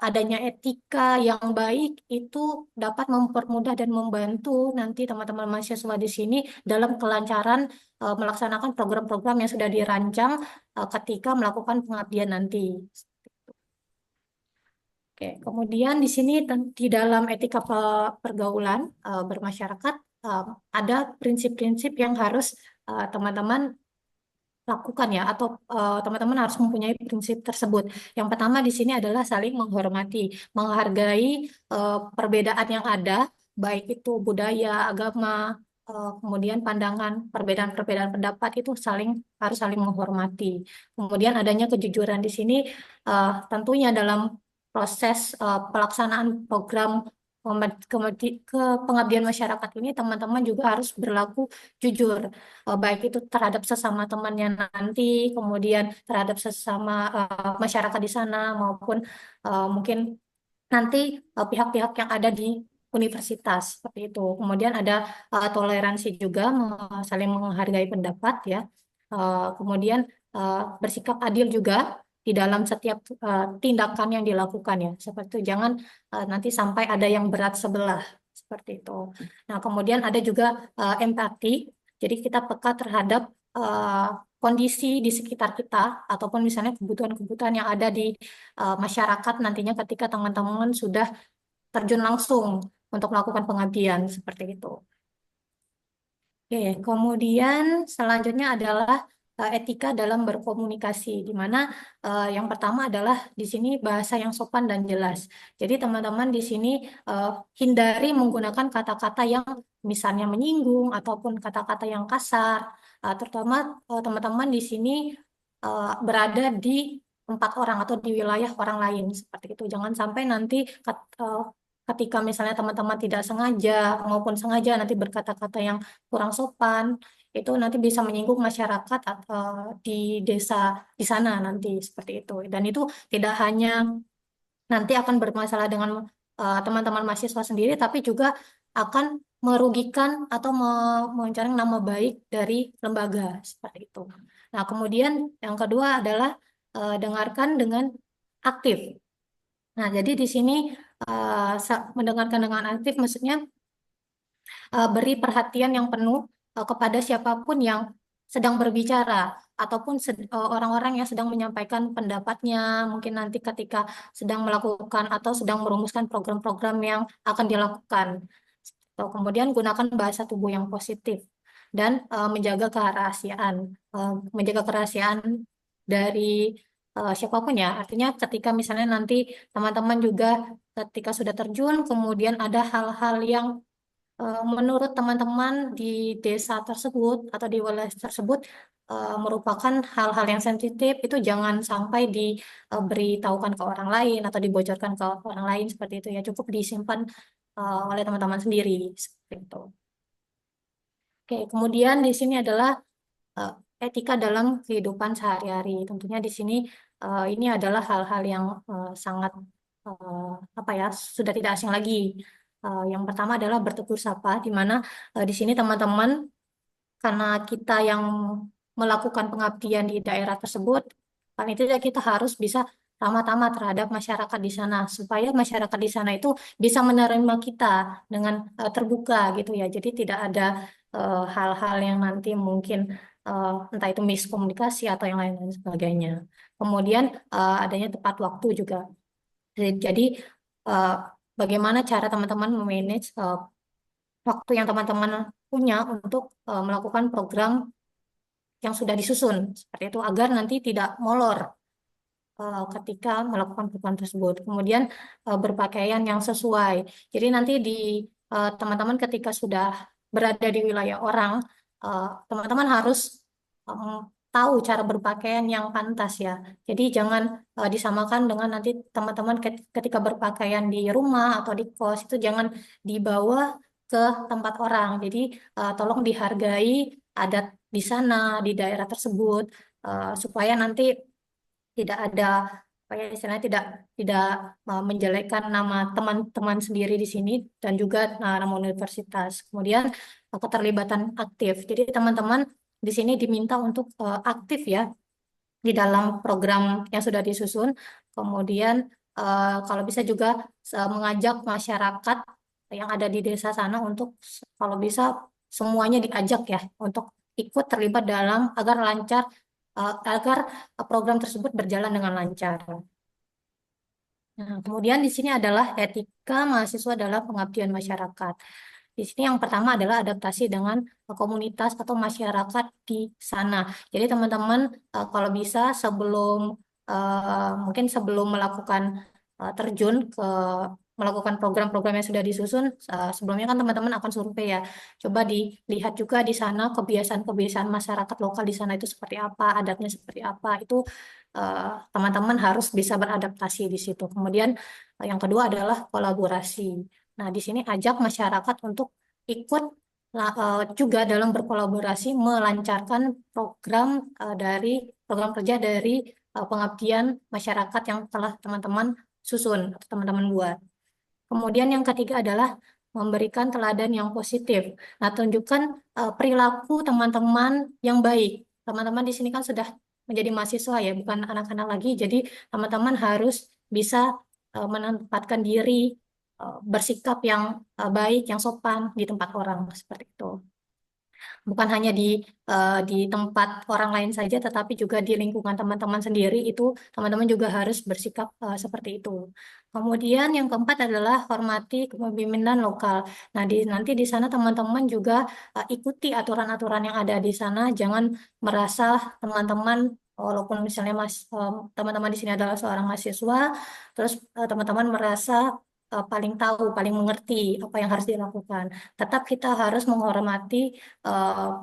adanya etika yang baik itu dapat mempermudah dan membantu nanti teman-teman mahasiswa di sini dalam kelancaran melaksanakan program-program yang sudah dirancang ketika melakukan pengabdian nanti. Oke, kemudian di sini di dalam etika pergaulan bermasyarakat ada prinsip-prinsip yang harus teman-teman lakukan ya, atau teman-teman harus mempunyai prinsip tersebut. Yang pertama di sini adalah saling menghormati, menghargai perbedaan yang ada, baik itu budaya, agama, kemudian pandangan, perbedaan-perbedaan pendapat itu harus saling menghormati. Kemudian adanya kejujuran di sini tentunya dalam proses pelaksanaan program pengabdian masyarakat ini teman-teman juga harus berlaku jujur, baik itu terhadap sesama temannya nanti, kemudian terhadap sesama masyarakat di sana maupun mungkin nanti pihak-pihak yang ada di universitas seperti itu. Kemudian ada toleransi juga, saling menghargai pendapat ya. Kemudian bersikap adil juga di dalam setiap tindakan yang dilakukan ya. Seperti itu, jangan nanti sampai ada yang berat sebelah seperti itu. Nah, kemudian ada juga empati. Jadi kita peka terhadap kondisi di sekitar kita ataupun misalnya kebutuhan-kebutuhan yang ada di masyarakat nantinya ketika teman-teman sudah terjun langsung untuk melakukan pengabdian seperti itu. Oke, kemudian selanjutnya adalah etika dalam berkomunikasi, di mana yang pertama adalah di sini bahasa yang sopan dan jelas. Jadi teman-teman di sini hindari menggunakan kata-kata yang misalnya menyinggung ataupun kata-kata yang kasar, terutama teman-teman di sini berada di tempat orang atau di wilayah orang lain seperti itu. Jangan sampai nanti ketika misalnya teman-teman tidak sengaja maupun sengaja nanti berkata-kata yang kurang sopan, itu nanti bisa menyinggung masyarakat di desa di sana nanti seperti itu. Dan itu tidak hanya nanti akan bermasalah dengan teman-teman mahasiswa sendiri, tapi juga akan merugikan atau mencoreng nama baik dari lembaga seperti itu. Nah, kemudian yang kedua adalah dengarkan dengan aktif. Nah, jadi di sini mendengarkan dengan aktif maksudnya beri perhatian yang penuh kepada siapapun yang sedang berbicara ataupun orang-orang yang sedang menyampaikan pendapatnya, mungkin nanti ketika sedang melakukan atau sedang merumuskan program-program yang akan dilakukan. Kemudian gunakan bahasa tubuh yang positif dan menjaga kerahasiaan dari siapapun ya. Artinya ketika misalnya nanti teman-teman juga ketika sudah terjun, kemudian ada hal-hal yang menurut teman-teman di desa tersebut atau di wilayah tersebut merupakan hal-hal yang sensitif, itu jangan sampai diberitahukan ke orang lain atau dibocorkan ke orang lain seperti itu ya. Cukup disimpan oleh teman-teman sendiri seperti itu. Oke, kemudian di sini adalah etika dalam kehidupan sehari-hari. Tentunya di sini ini adalah hal-hal yang sangat apa ya, sudah tidak asing lagi. Yang pertama adalah bertegur sapa, di mana di sini teman-teman, karena kita yang melakukan pengabdian di daerah tersebut, paling tidak kita harus bisa ramah-tamah terhadap masyarakat di sana, supaya masyarakat di sana itu bisa menerima kita dengan terbuka gitu ya. Jadi tidak ada hal-hal yang nanti mungkin entah itu miskomunikasi atau yang lain-lain sebagainya. Kemudian adanya tepat waktu juga. Jadi bagaimana cara teman-teman memanage waktu yang teman-teman punya untuk melakukan program yang sudah disusun seperti itu agar nanti tidak molor ketika melakukan program tersebut. Kemudian berpakaian yang sesuai. Jadi nanti teman-teman ketika sudah berada di wilayah orang, teman-teman harus tahu cara berpakaian yang pantas ya. Jadi jangan disamakan dengan nanti teman-teman ketika berpakaian di rumah atau di kos, itu jangan dibawa ke tempat orang. Jadi tolong dihargai adat di sana, di daerah tersebut, supaya nanti tidak ada apa ya, istilahnya tidak menjelekkan nama teman-teman sendiri di sini dan juga nama universitas. Kemudian keterlibatan aktif. Jadi teman-teman di sini diminta untuk aktif ya di dalam program yang sudah disusun. Kemudian kalau bisa juga mengajak masyarakat yang ada di desa sana untuk kalau bisa semuanya diajak ya untuk ikut terlibat dalam agar program tersebut berjalan dengan lancar. Nah, kemudian di sini adalah etika mahasiswa dalam pengabdian masyarakat. Di sini yang pertama adalah adaptasi dengan komunitas atau masyarakat di sana. Jadi teman-teman kalau bisa mungkin sebelum melakukan terjun ke melakukan program-program yang sudah disusun, sebelumnya kan teman-teman akan survei ya. Coba dilihat juga di sana kebiasaan-kebiasaan masyarakat lokal di sana itu seperti apa, adatnya seperti apa. Itu teman-teman harus bisa beradaptasi di situ. Kemudian yang kedua adalah kolaborasi. Nah, di sini ajak masyarakat untuk ikut juga dalam berkolaborasi melancarkan program kerja dari pengabdian masyarakat yang telah teman-teman susun atau teman-teman buat. Kemudian yang ketiga adalah memberikan teladan yang positif. Nah, tunjukkan perilaku teman-teman yang baik. Teman-teman di sini kan sudah menjadi mahasiswa ya, bukan anak-anak lagi. Jadi teman-teman harus bisa menempatkan diri bersikap yang baik, yang sopan di tempat orang seperti itu. Bukan hanya di tempat orang lain saja, tetapi juga di lingkungan teman-teman sendiri itu teman-teman juga harus bersikap seperti itu. Kemudian yang keempat adalah hormati kepemimpinan lokal. Nah, nanti di sana teman-teman juga ikuti aturan-aturan yang ada di sana. Jangan merasa teman-teman walaupun misalnya teman-teman di sini adalah seorang mahasiswa, terus teman-teman merasa paling tahu, paling mengerti apa yang harus dilakukan. Tetap kita harus menghormati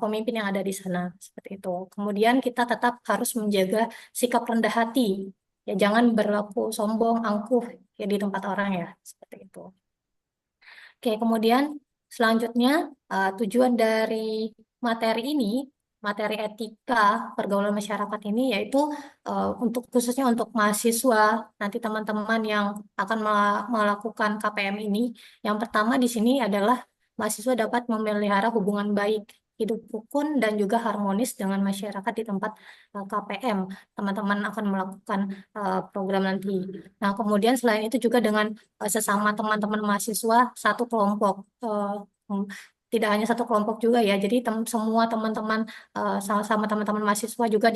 pemimpin yang ada di sana seperti itu. Kemudian kita tetap harus menjaga sikap rendah hati Ya jangan berlaku sombong, angkuh ya di tempat orang ya, seperti itu. Oke, kemudian selanjutnya tujuan dari materi ini, materi etika pergaulan masyarakat ini yaitu untuk khususnya untuk mahasiswa nanti teman-teman yang akan melakukan KPM ini. Yang pertama di sini adalah mahasiswa dapat memelihara hubungan baik, hidup rukun dan juga harmonis dengan masyarakat di tempat KPM. Teman-teman akan melakukan program nanti. Nah, kemudian selain itu juga dengan sesama teman-teman mahasiswa satu kelompok. Tidak hanya satu kelompok juga ya, jadi semua teman-teman sama-sama teman-teman mahasiswa juga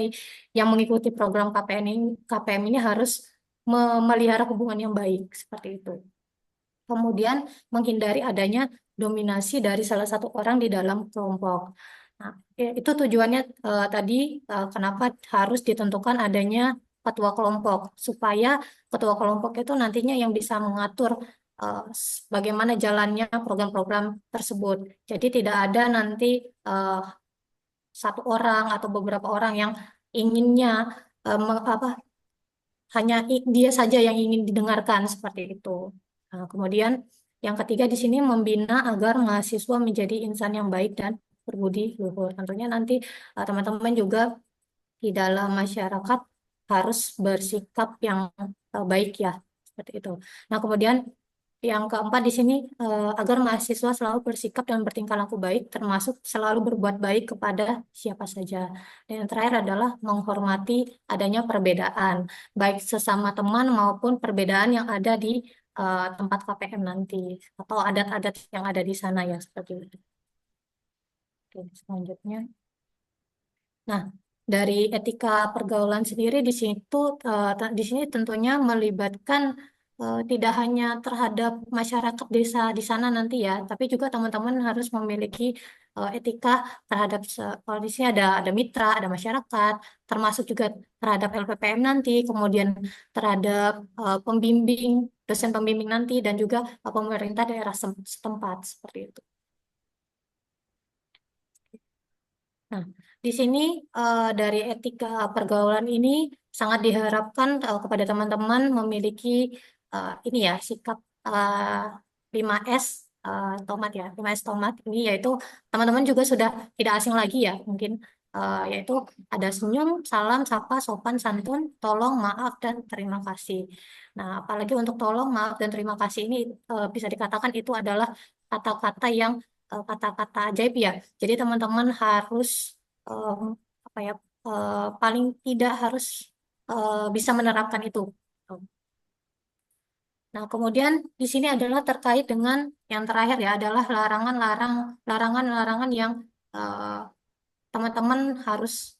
yang mengikuti program KPM ini harus memelihara hubungan yang baik seperti itu. Kemudian menghindari adanya dominasi dari salah satu orang di dalam kelompok. Nah, itu tujuannya tadi kenapa harus ditentukan adanya ketua kelompok supaya ketua kelompok itu nantinya yang bisa mengatur bagaimana jalannya program-program tersebut. Jadi tidak ada nanti satu orang atau beberapa orang yang inginnya hanya dia saja yang ingin didengarkan seperti itu. Nah, kemudian yang ketiga di sini membina agar mahasiswa menjadi insan yang baik dan berbudi luhur. Tentunya nanti teman-teman juga di dalam masyarakat harus bersikap yang baik ya, seperti itu. Nah, kemudian yang keempat di sini agar mahasiswa selalu bersikap dan bertingkah laku baik, termasuk selalu berbuat baik kepada siapa saja. Dan yang terakhir adalah menghormati adanya perbedaan, baik sesama teman maupun perbedaan yang ada di tempat KPM nanti atau adat-adat yang ada di sana ya seperti itu. Oke, selanjutnya. Nah, dari etika pergaulan sendiri di situ di sini tentunya melibatkan tidak hanya terhadap masyarakat desa di sana nanti ya, tapi juga teman-teman harus memiliki etika terhadap kalau di sini ada mitra, ada masyarakat, termasuk juga terhadap LPPM nanti, kemudian terhadap pembimbing, dosen pembimbing nanti, dan juga pemerintah daerah setempat seperti itu. Nah, di sini dari etika pergaulan ini sangat diharapkan kepada teman-teman memiliki ini ya sikap 5S tomat ya, 5S tomat ini yaitu teman-teman juga sudah tidak asing lagi ya mungkin yaitu ada senyum, salam, sapa, sopan, santun, tolong, maaf, dan terima kasih. Nah, apalagi untuk tolong, maaf, dan terima kasih ini bisa dikatakan itu adalah kata-kata yang kata-kata ajaib ya. Jadi teman-teman harus apa ya paling tidak harus bisa menerapkan itu. Nah, kemudian di sini adalah terkait dengan yang terakhir ya adalah larangan-larangan yang teman-teman harus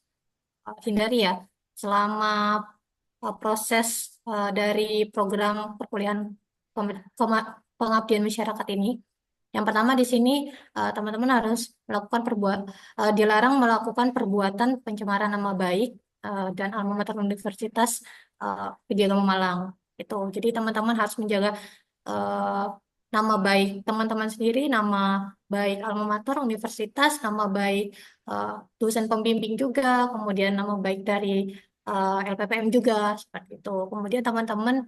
hindari ya selama proses dari program perkuliahan pengabdian masyarakat ini. Yang pertama di sini teman-teman harus melakukan dilarang melakukan perbuatan pencemaran nama baik dan alma mater Universitas Widya Gama Malang. Itu. Jadi teman-teman harus menjaga nama baik teman-teman sendiri, nama baik alma mater universitas, nama baik dosen pembimbing juga, kemudian nama baik dari LPPM juga seperti itu. Kemudian teman-teman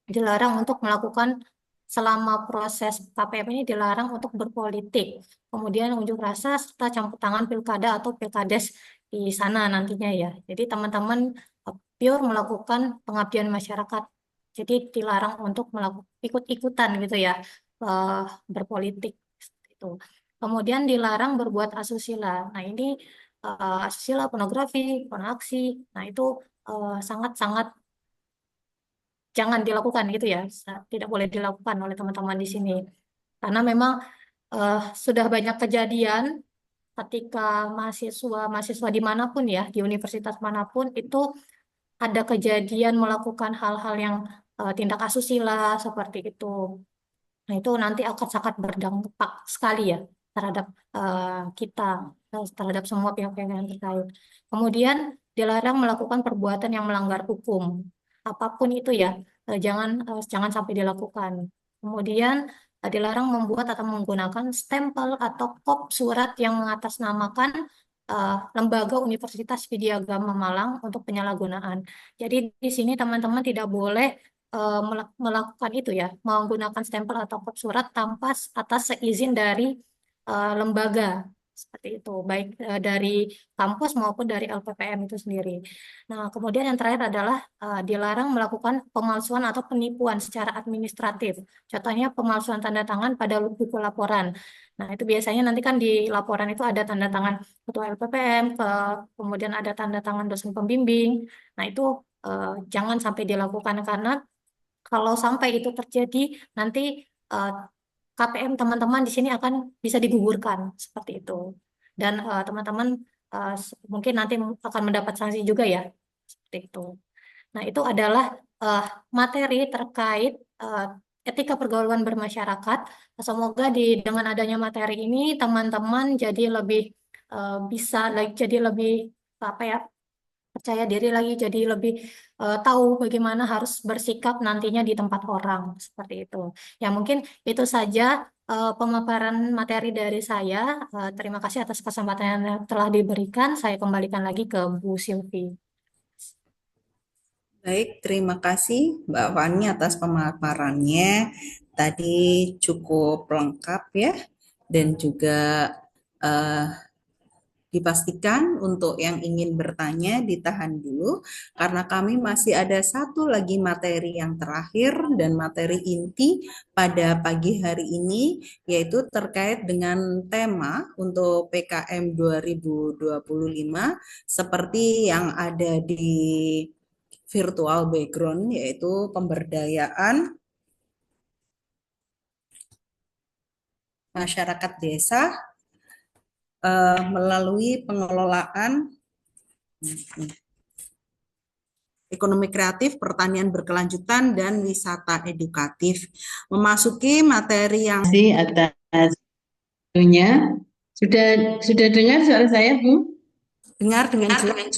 dilarang untuk melakukan selama proses KPM ini dilarang untuk berpolitik, kemudian unjuk rasa serta campur tangan pilkada atau pilkades di sana nantinya ya. Jadi teman-teman pure melakukan pengabdian masyarakat. Jadi dilarang untuk melakukan ikut-ikutan gitu ya berpolitik itu. Kemudian dilarang berbuat asusila. Nah ini asusila, pornografi, pornoaksi. Nah itu sangat-sangat jangan dilakukan gitu ya, tidak boleh dilakukan oleh teman-teman di sini. Karena memang sudah banyak kejadian ketika mahasiswa dimanapun ya, di universitas manapun itu ada kejadian melakukan hal-hal yang tindak asusila seperti itu. Nah itu nanti akan sangat berdampak sekali ya terhadap kita, terhadap semua pihak-pihak yang terkait. Kemudian dilarang melakukan perbuatan yang melanggar hukum, apapun itu ya, jangan sampai dilakukan. Kemudian dilarang membuat atau menggunakan stempel atau kop surat yang mengatasnamakan lembaga Universitas Vidya Agama Malang untuk penyalahgunaan. Jadi di sini teman-teman tidak boleh melakukan itu ya, menggunakan stempel atau kop surat tanpa atas seizin dari lembaga seperti itu, baik dari kampus maupun dari LPPM itu sendiri. Nah, kemudian yang terakhir adalah dilarang melakukan pemalsuan atau penipuan secara administratif. Contohnya pemalsuan tanda tangan pada buku laporan. Nah, itu biasanya nanti kan di laporan itu ada tanda tangan ketua LPPM, kemudian ada tanda tangan dosen pembimbing. Nah, itu jangan sampai dilakukan karena kalau sampai itu terjadi, nanti eh, KPM teman-teman di sini akan bisa digugurkan seperti itu. Dan teman-teman mungkin nanti akan mendapat sanksi juga ya, seperti itu. Nah, itu adalah eh, materi terkait etika pergaulan bermasyarakat. Semoga dengan adanya materi ini teman-teman jadi lebih bisa jadi lebih apa ya, percaya diri lagi, jadi lebih tahu bagaimana harus bersikap nantinya di tempat orang seperti itu. Ya mungkin itu saja pemaparan materi dari saya. Terima kasih atas kesempatan yang telah diberikan. Saya kembalikan lagi ke Bu Silvi. Baik, terima kasih Mbak Fani atas pemaparannya. Tadi cukup lengkap ya, dan juga eh, dipastikan untuk yang ingin bertanya ditahan dulu, karena kami masih ada satu lagi materi yang terakhir dan materi inti pada pagi hari ini, yaitu terkait dengan tema untuk PKM 2025 seperti yang ada di virtual background, yaitu pemberdayaan masyarakat desa melalui pengelolaan ekonomi kreatif, pertanian berkelanjutan, dan wisata edukatif. Memasuki materi yang atas waktunya. Sudah dengar suara saya, Bu? dengar dengan jelas.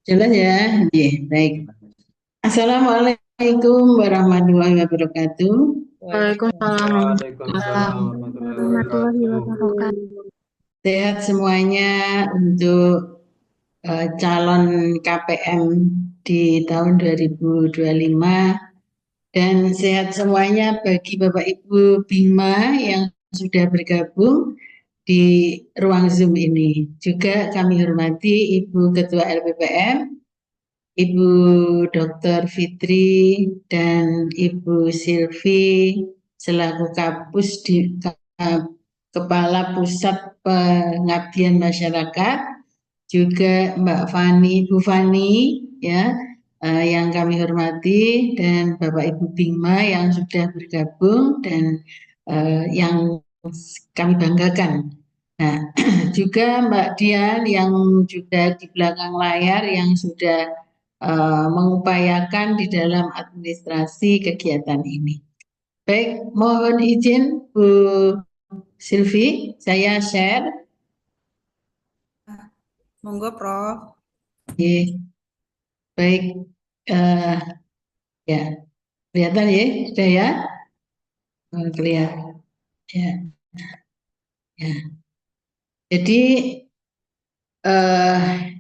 Jelas ya? Iya, baik. Assalamualaikum warahmatullahi wabarakatuh. Waalaikumsalam warahmatullahi wabarakatuh. Sehat semuanya untuk calon KPM di tahun 2025, dan sehat semuanya bagi Bapak Ibu Bima yang sudah bergabung di ruang Zoom ini. Juga kami hormati Ibu Ketua LPPM, Ibu Dr. Fitri, dan Ibu Silvi selaku Kepala Pusat Pengabdian Masyarakat, juga Mbak Fani, Bu Fani ya, yang kami hormati, dan Bapak Ibu Bima yang sudah bergabung dan yang kami banggakan. Nah, juga Mbak Dian yang juga di belakang layar yang sudah mengupayakan di dalam administrasi kegiatan ini. Baik, mohon izin Bu Silvi, saya share. Monggo, Prof. Oke. Baik, ya, kelihatan ya, sudah ya, kelihatan, ya, ya. Jadi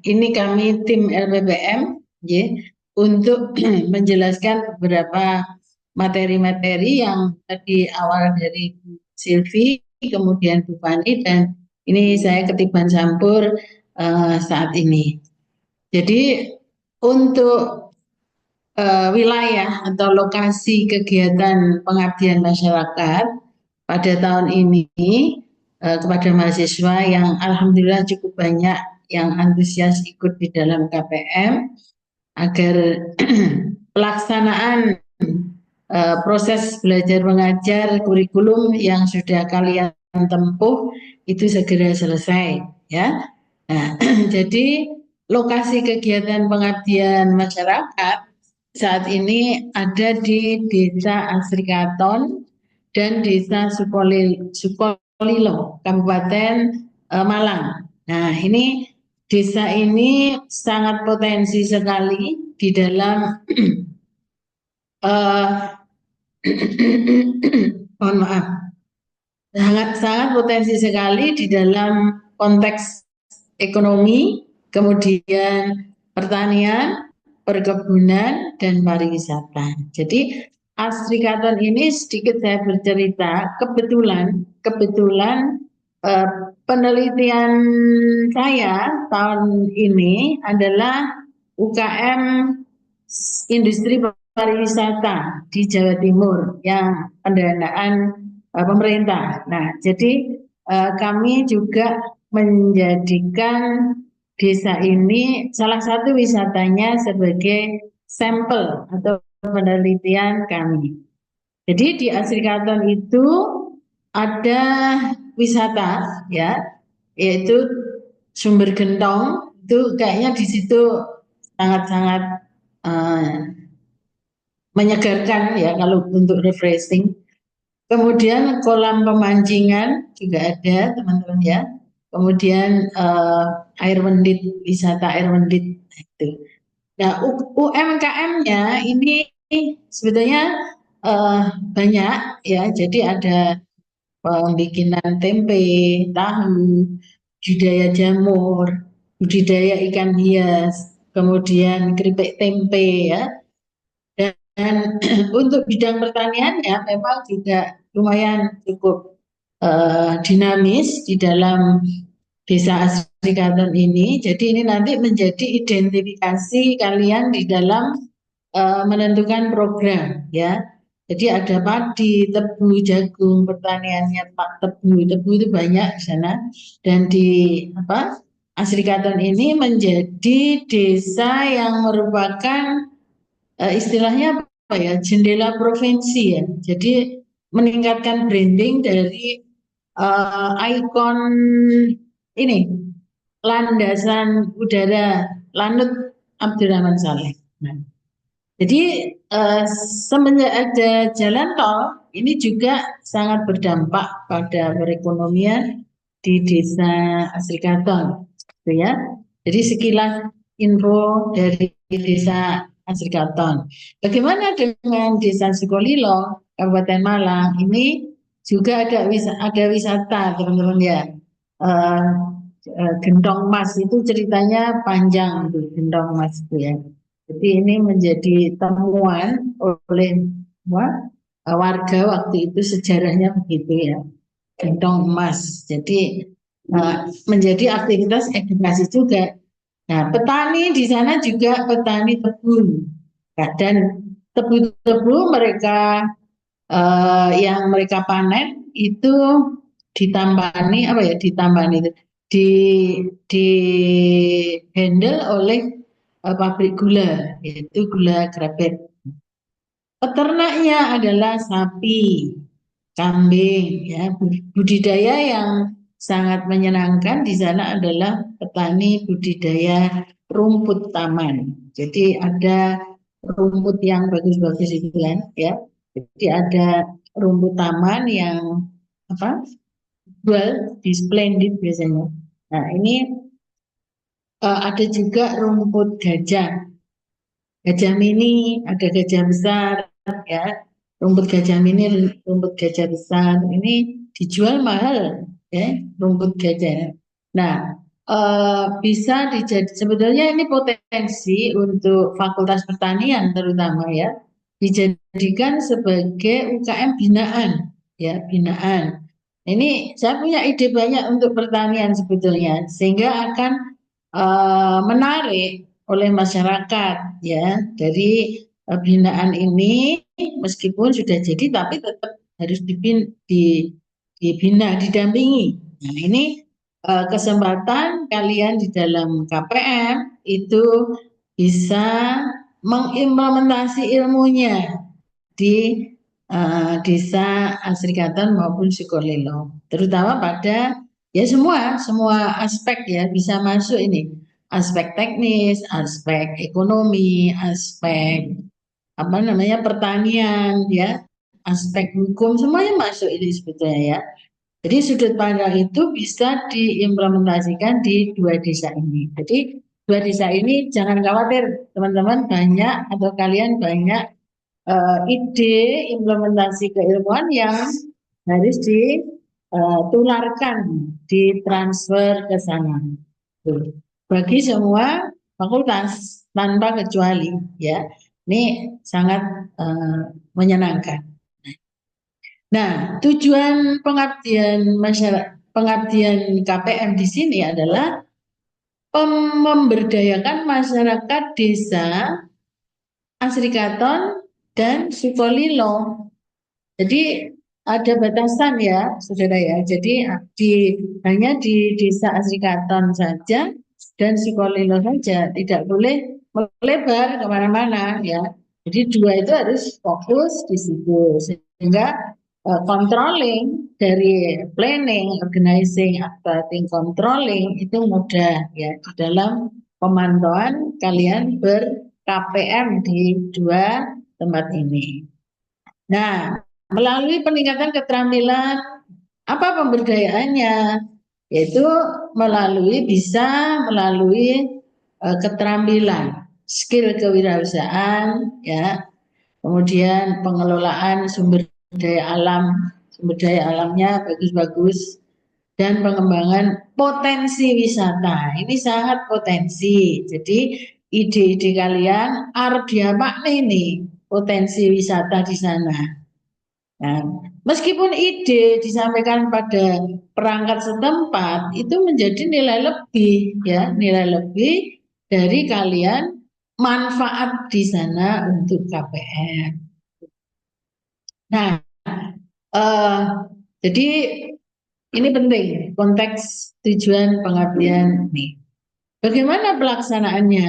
ini kami tim LPPM, ya, untuk menjelaskan beberapa materi-materi yang tadi awal dari Bu Silvi, kemudian Bu Fani, dan ini saya ketiban campur saat ini. Jadi untuk wilayah atau lokasi kegiatan pengabdian masyarakat pada tahun ini kepada mahasiswa yang alhamdulillah cukup banyak yang antusias ikut di dalam KPM, agar pelaksanaan proses belajar mengajar kurikulum yang sudah kalian tempuh itu segera selesai ya. Nah, jadi lokasi kegiatan pengabdian masyarakat saat ini ada di Desa Asrikaton dan Desa Sukolilo, Kabupaten Malang. Nah, ini desa ini sangat potensi sekali di dalam mohon maaf, sangat potensi sekali di dalam konteks ekonomi, kemudian pertanian, perkebunan, dan pariwisata. Jadi Asrikaton ini sedikit saya bercerita, kebetulan penelitian saya tahun ini adalah UKM industri pariwisata di Jawa Timur yang pendanaan pemerintah. Nah, jadi kami juga menjadikan desa ini salah satu wisatanya sebagai sampel atau penelitian kami. Jadi di Asrikaton itu ada wisata ya, yaitu Sumber Gentong. Itu kayaknya di situ sangat-sangat menyegarkan ya kalau untuk refreshing. Kemudian kolam pemancingan juga ada teman-teman ya. Kemudian air wendit, wisata air wendit itu. Nah, UMKM-nya ini sebetulnya banyak ya. Jadi ada pembikinan tempe, tahu, budidaya jamur, budidaya ikan hias, kemudian keripik tempe ya. Dan untuk bidang pertaniannya memang juga lumayan cukup dinamis di dalam Desa Asrikaton ini. Jadi ini nanti menjadi identifikasi kalian di dalam menentukan program ya. Jadi ada padi, tebu, jagung, pertaniannya tebu itu banyak di sana. Dan di Asrikaton ini menjadi desa yang merupakan istilahnya apa ya, jendela provinsi ya. Jadi meningkatkan branding dari ikon ini landasan udara Lanut Abdurrahman Saleh. Nah, jadi semenjak ada jalan tol ini juga sangat berdampak pada perekonomian di Desa Asrikaton, gitu ya. Jadi sekilas info dari Desa Asrikaton. Bagaimana dengan Desa Sukolilo, Kabupaten Malang? Ini juga ada wisata, teman-teman ya. Gentong Mas itu ceritanya panjang tuh, Gentong Mas itu ya. Jadi ini menjadi temuan oleh warga waktu itu, sejarahnya begitu ya. Gentong emas. Jadi menjadi aktivitas edukasi juga. Nah, petani di sana juga petani tebu. Nah, dan tebu-tebu mereka yang mereka panen itu ditambani itu di handle oleh pabrik gula, yaitu gula Grabet. Peternaknya adalah sapi, kambing, ya. Budidaya yang sangat menyenangkan di sana adalah petani budidaya rumput taman. Jadi ada rumput yang bagus-bagus itu kan, ya. Jadi ada rumput taman yang jual di Splendid biasanya. Nah, ini ada juga rumput gajah mini, ada gajah besar, ya. Rumput gajah mini, rumput gajah besar, ini dijual mahal, ya, rumput gajah. Nah, bisa sebetulnya ini potensi untuk Fakultas Pertanian terutama ya, dijadikan sebagai UKM binaan, ya, binaan. Ini saya punya ide banyak untuk pertanian sebetulnya, sehingga akan menarik oleh masyarakat ya dari binaan ini, meskipun sudah jadi tapi tetap harus dibina, didampingi. Nah, ini kesempatan kalian di dalam KPM itu bisa mengimplementasi ilmunya di Desa Asrikaton maupun Sukolilo, terutama pada ya semua aspek ya bisa masuk ini, aspek teknis, aspek ekonomi, aspek pertanian ya, aspek hukum, semuanya masuk ini sebetulnya ya. Jadi sudut pandang itu bisa diimplementasikan di dua desa ini. Jadi dua desa ini jangan khawatir teman-teman, banyak atau kalian banyak ide implementasi keilmuan yang harus ditularkan, ditransfer ke sana. Tuh. Bagi semua fakultas tanpa kecuali, ya. Ini sangat menyenangkan. Nah, tujuan pengabdian masyarakat, pengabdian KPM di sini adalah memberdayakan masyarakat desa Asrikaton dan Sukolilo. Jadi ada batasan ya, saudara ya. Jadi hanya di desa Asrikaton saja dan Sukolilo saja, tidak boleh melebar kemana-mana ya. Jadi dua itu harus fokus di situ sehingga controlling dari planning, organizing, acting, controlling itu mudah ya di dalam pemantauan kalian ber-KPM di dua tempat ini. Nah, melalui peningkatan keterampilan, apa pemberdayaannya? Yaitu bisa melalui keterampilan, skill kewirausahaan, ya, kemudian pengelolaan sumber daya alamnya bagus-bagus, dan pengembangan potensi wisata. Ini sangat potensi. Jadi ide-ide kalian harus diapakan ini potensi wisata di sana. Nah, meskipun ide disampaikan pada perangkat setempat itu menjadi nilai lebih ya, nilai lebih dari kalian manfaat di sana untuk KPM. Nah, jadi ini penting konteks tujuan pengabdian ini. Bagaimana pelaksanaannya?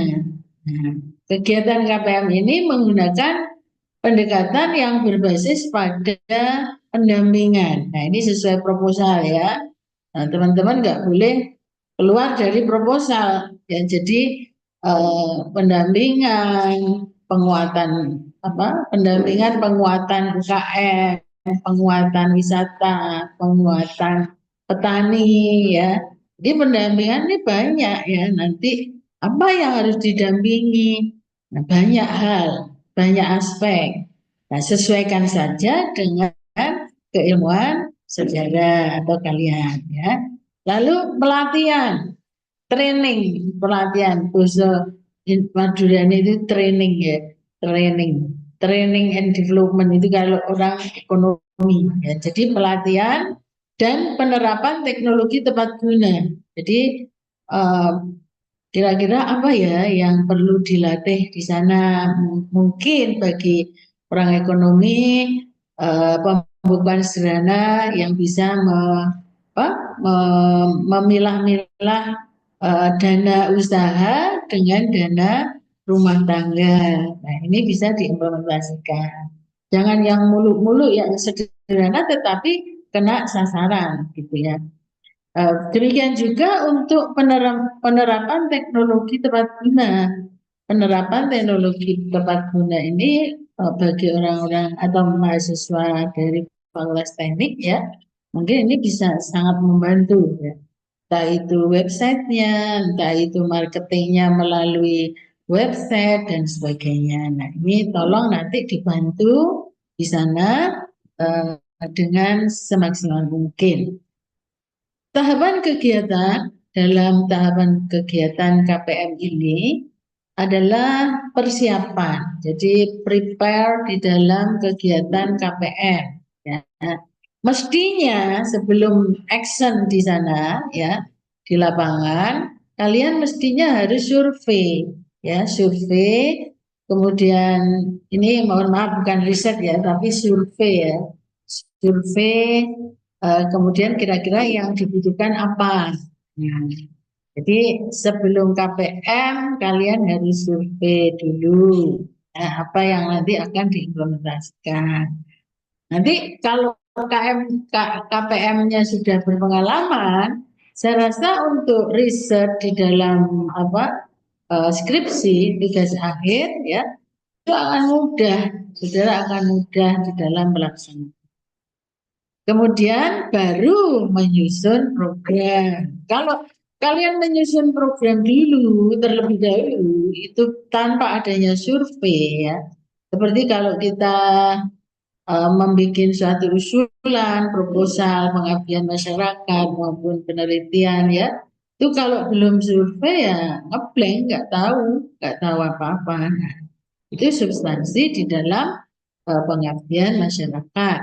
Nah, kegiatan KPM ini menggunakan pendekatan yang berbasis pada pendampingan. Nah, ini sesuai proposal ya. Nah, teman-teman nggak boleh keluar dari proposal. Ya, jadi pendampingan, pendampingan penguatan UKM, penguatan wisata, penguatan petani ya. Jadi pendampingan ini banyak ya. Nanti apa yang harus didampingi? Nah, banyak hal, banyak aspek. Nah, sesuaikan saja dengan keilmuan sejarah atau kalian ya. Lalu pelatihan, pelatihan bahasa Maduranya itu training ya, training and development itu kalau orang ekonomi ya. Jadi pelatihan dan penerapan teknologi tepat guna. Jadi kira-kira apa ya yang perlu dilatih di sana? Mungkin bagi orang ekonomi pembukuan sederhana yang bisa memilah-milah dana usaha dengan dana rumah tangga. Nah, ini bisa diimplementasikan. Jangan yang muluk-muluk, yang sederhana tetapi kena sasaran, gitu ya. Demikian juga untuk penerapan teknologi tepat guna. Penerapan teknologi tepat guna ini bagi orang-orang atau mahasiswa dari Fakultas Teknik ya, mungkin ini bisa sangat membantu ya. Entah itu websitenya, entah itu marketingnya melalui website dan sebagainya. Nah, ini tolong nanti dibantu di sana dengan semaksimal mungkin. Dalam tahapan kegiatan KPM ini adalah persiapan. Jadi prepare di dalam kegiatan KPM. Ya. Mestinya sebelum action di sana ya di lapangan, kalian mestinya harus survei ya, survei. Kemudian ini mohon maaf bukan riset ya, tapi survei ya. Survei kemudian kira-kira yang dibutuhkan apa. Nah, jadi sebelum KPM kalian harus survei dulu apa yang nanti akan diimplementasikan. Nanti kalau KPM-nya sudah berpengalaman, saya rasa untuk riset di dalam skripsi tugas akhir ya itu akan mudah, saudara akan mudah di dalam pelaksanaan. Kemudian baru menyusun program. Kalau kalian menyusun program dulu terlebih dahulu itu tanpa adanya survei ya. Seperti kalau kita membuat suatu usulan, proposal pengabdian masyarakat maupun penelitian ya, Itu kalau belum survei ya ngeblank, nggak tahu apa-apa. Nah, itu substansi di dalam pengabdian masyarakat.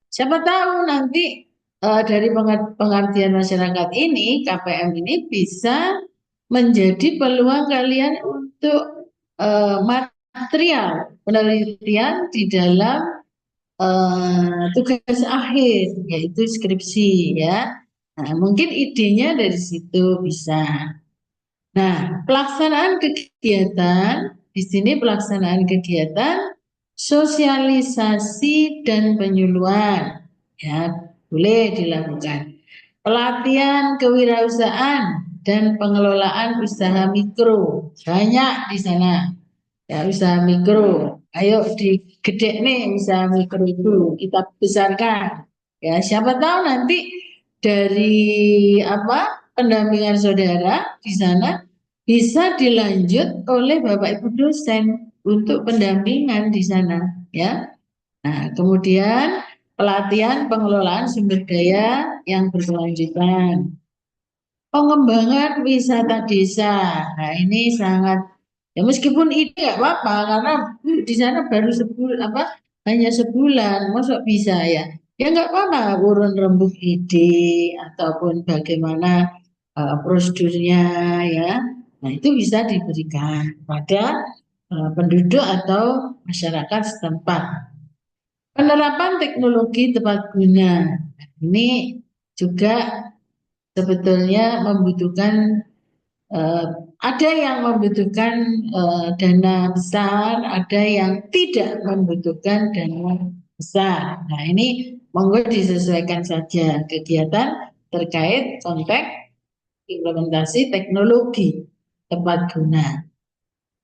Siapa tahu nanti dari pengabdian masyarakat ini, KPM ini bisa menjadi peluang kalian untuk material penelitian di dalam tugas akhir, yaitu skripsi ya. Nah, mungkin idenya dari situ bisa. Nah, pelaksanaan kegiatan, di sini pelaksanaan kegiatan sosialisasi dan penyuluhan ya boleh dilakukan. Pelatihan kewirausahaan dan pengelolaan usaha mikro banyak di sana ya, usaha mikro. Ayo digedek nih usaha mikro itu kita besarkan ya, siapa tahu nanti dari pendampingan saudara di sana bisa dilanjut oleh Bapak Ibu dosen untuk pendampingan di sana ya. Nah, kemudian pelatihan pengelolaan sumber daya yang berkelanjutan. Pengembangan wisata desa. Nah, ini sangat ya, meskipun ini nggak apa-apa karena di sana baru hanya sebulan, masuk bisa ya. Ya nggak apa-apa, urun rembuk ide ataupun bagaimana prosedurnya ya. Nah, itu bisa diberikan pada penduduk atau masyarakat setempat. Penerapan teknologi tepat guna. Ini juga sebetulnya membutuhkan ada yang membutuhkan dana besar, ada yang tidak membutuhkan dana besar. Nah, ini monggo disesuaikan saja kegiatan terkait konteks implementasi teknologi tepat guna.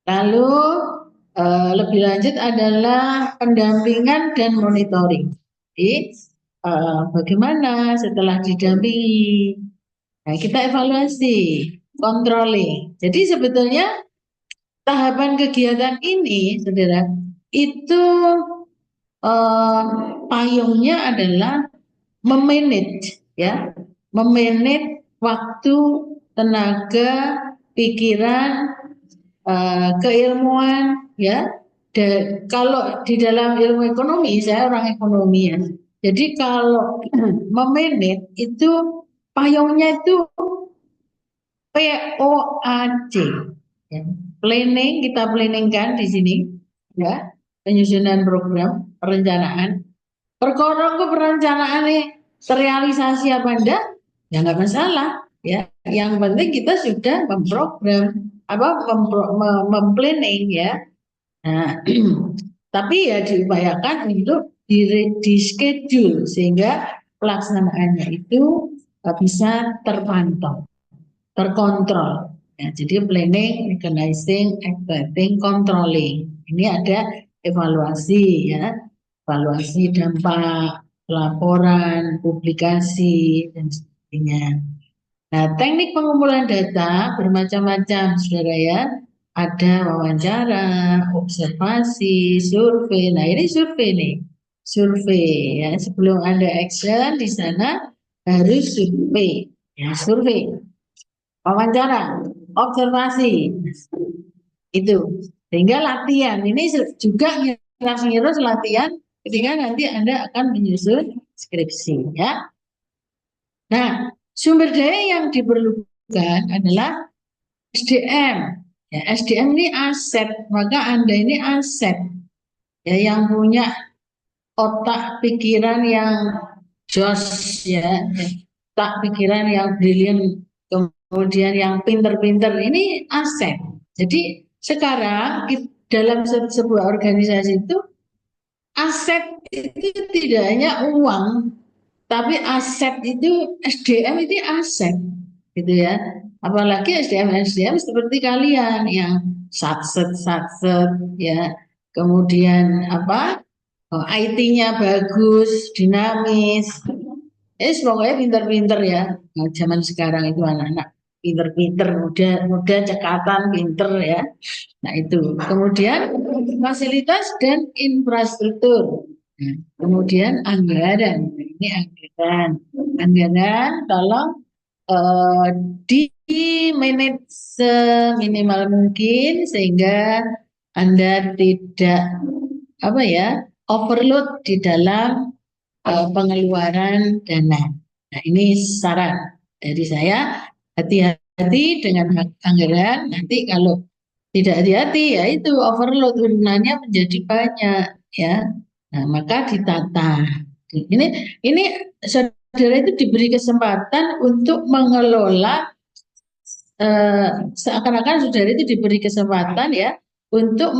Lalu lebih lanjut adalah pendampingan dan monitoring. Jadi bagaimana setelah didampingi? Nah, kita evaluasi, controlling. Jadi sebetulnya tahapan kegiatan ini, saudara, itu payungnya adalah memanage, ya, memanage waktu, tenaga, pikiran, keilmuan, ya. Dan kalau di dalam ilmu ekonomi, saya orang ekonomi ya. Jadi kalau memanage itu payungnya itu POAC, ya. Planning, kita planningkan di sini, ya, penyusunan program, perencanaan. Perkara ke perencanaan nih terrealisasi apa enggak? Ya nggak masalah, ya. Yang penting kita sudah memprogram, memplanning, ya. Nah, tapi ya diupayakan untuk di schedule sehingga pelaksanaannya itu bisa terpantau, terkontrol. Ya, jadi planning, organizing, activating, controlling. Ini ada evaluasi ya, evaluasi dampak, laporan, publikasi dan sebagainya. Nah, teknik pengumpulan data bermacam-macam, saudara ya. Ada wawancara, observasi, survei. Nah, ini survei nih, survei ya. Sebelum Anda action di sana harus survei, ya survei, wawancara, observasi, itu. Sehingga latihan ini juga harus latihan ketika nanti Anda akan menyusun skripsi ya. Nah, sumber daya yang diperlukan adalah SDM. Ya, SDM ini aset, maka Anda ini aset. Ya, yang punya otak pikiran yang jos ya, otak pikiran yang brilian, kemudian yang pinter-pinter, ini aset. Jadi sekarang dalam sebuah organisasi itu aset itu tidak hanya uang, tapi aset itu SDM itu aset, gitu ya. Apalagi SDM seperti kalian yang satset ya, kemudian IT-nya bagus, dinamis, pokoknya pinter-pinter ya. Nah, zaman sekarang itu anak-anak pinter-pinter, muda cekatan, pinter ya. Nah itu. Kemudian fasilitas dan infrastruktur. Kemudian anggaran, ini anggaran tolong eh, di-manage seminimal mungkin sehingga Anda tidak overload di dalam pengeluaran dana. Nah, ini saran dari saya, hati-hati dengan anggaran. Nanti kalau tidak hati-hati ya itu overload, urunannya menjadi banyak ya. Nah, maka ditata. Ini saudara itu diberi kesempatan untuk mengelola seakan-akan saudara itu diberi kesempatan ya untuk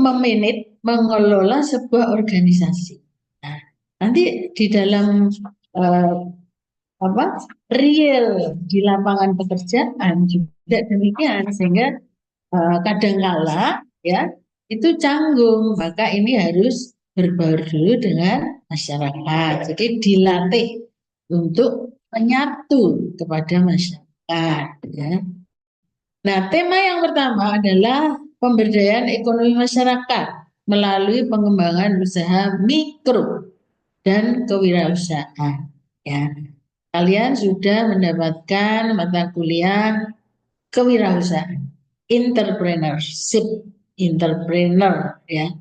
mengelola sebuah organisasi. Nah, nanti di dalam eh, real di lapangan pekerjaan juga demikian sehingga kadangkala ya itu canggung, maka ini harus berbaur dulu dengan masyarakat. Jadi dilatih untuk menyatu kepada masyarakat ya. Nah, tema yang pertama adalah pemberdayaan ekonomi masyarakat melalui pengembangan usaha mikro dan kewirausahaan. Ya, kalian sudah mendapatkan mata kuliah kewirausahaan, entrepreneurship, entrepreneur ya.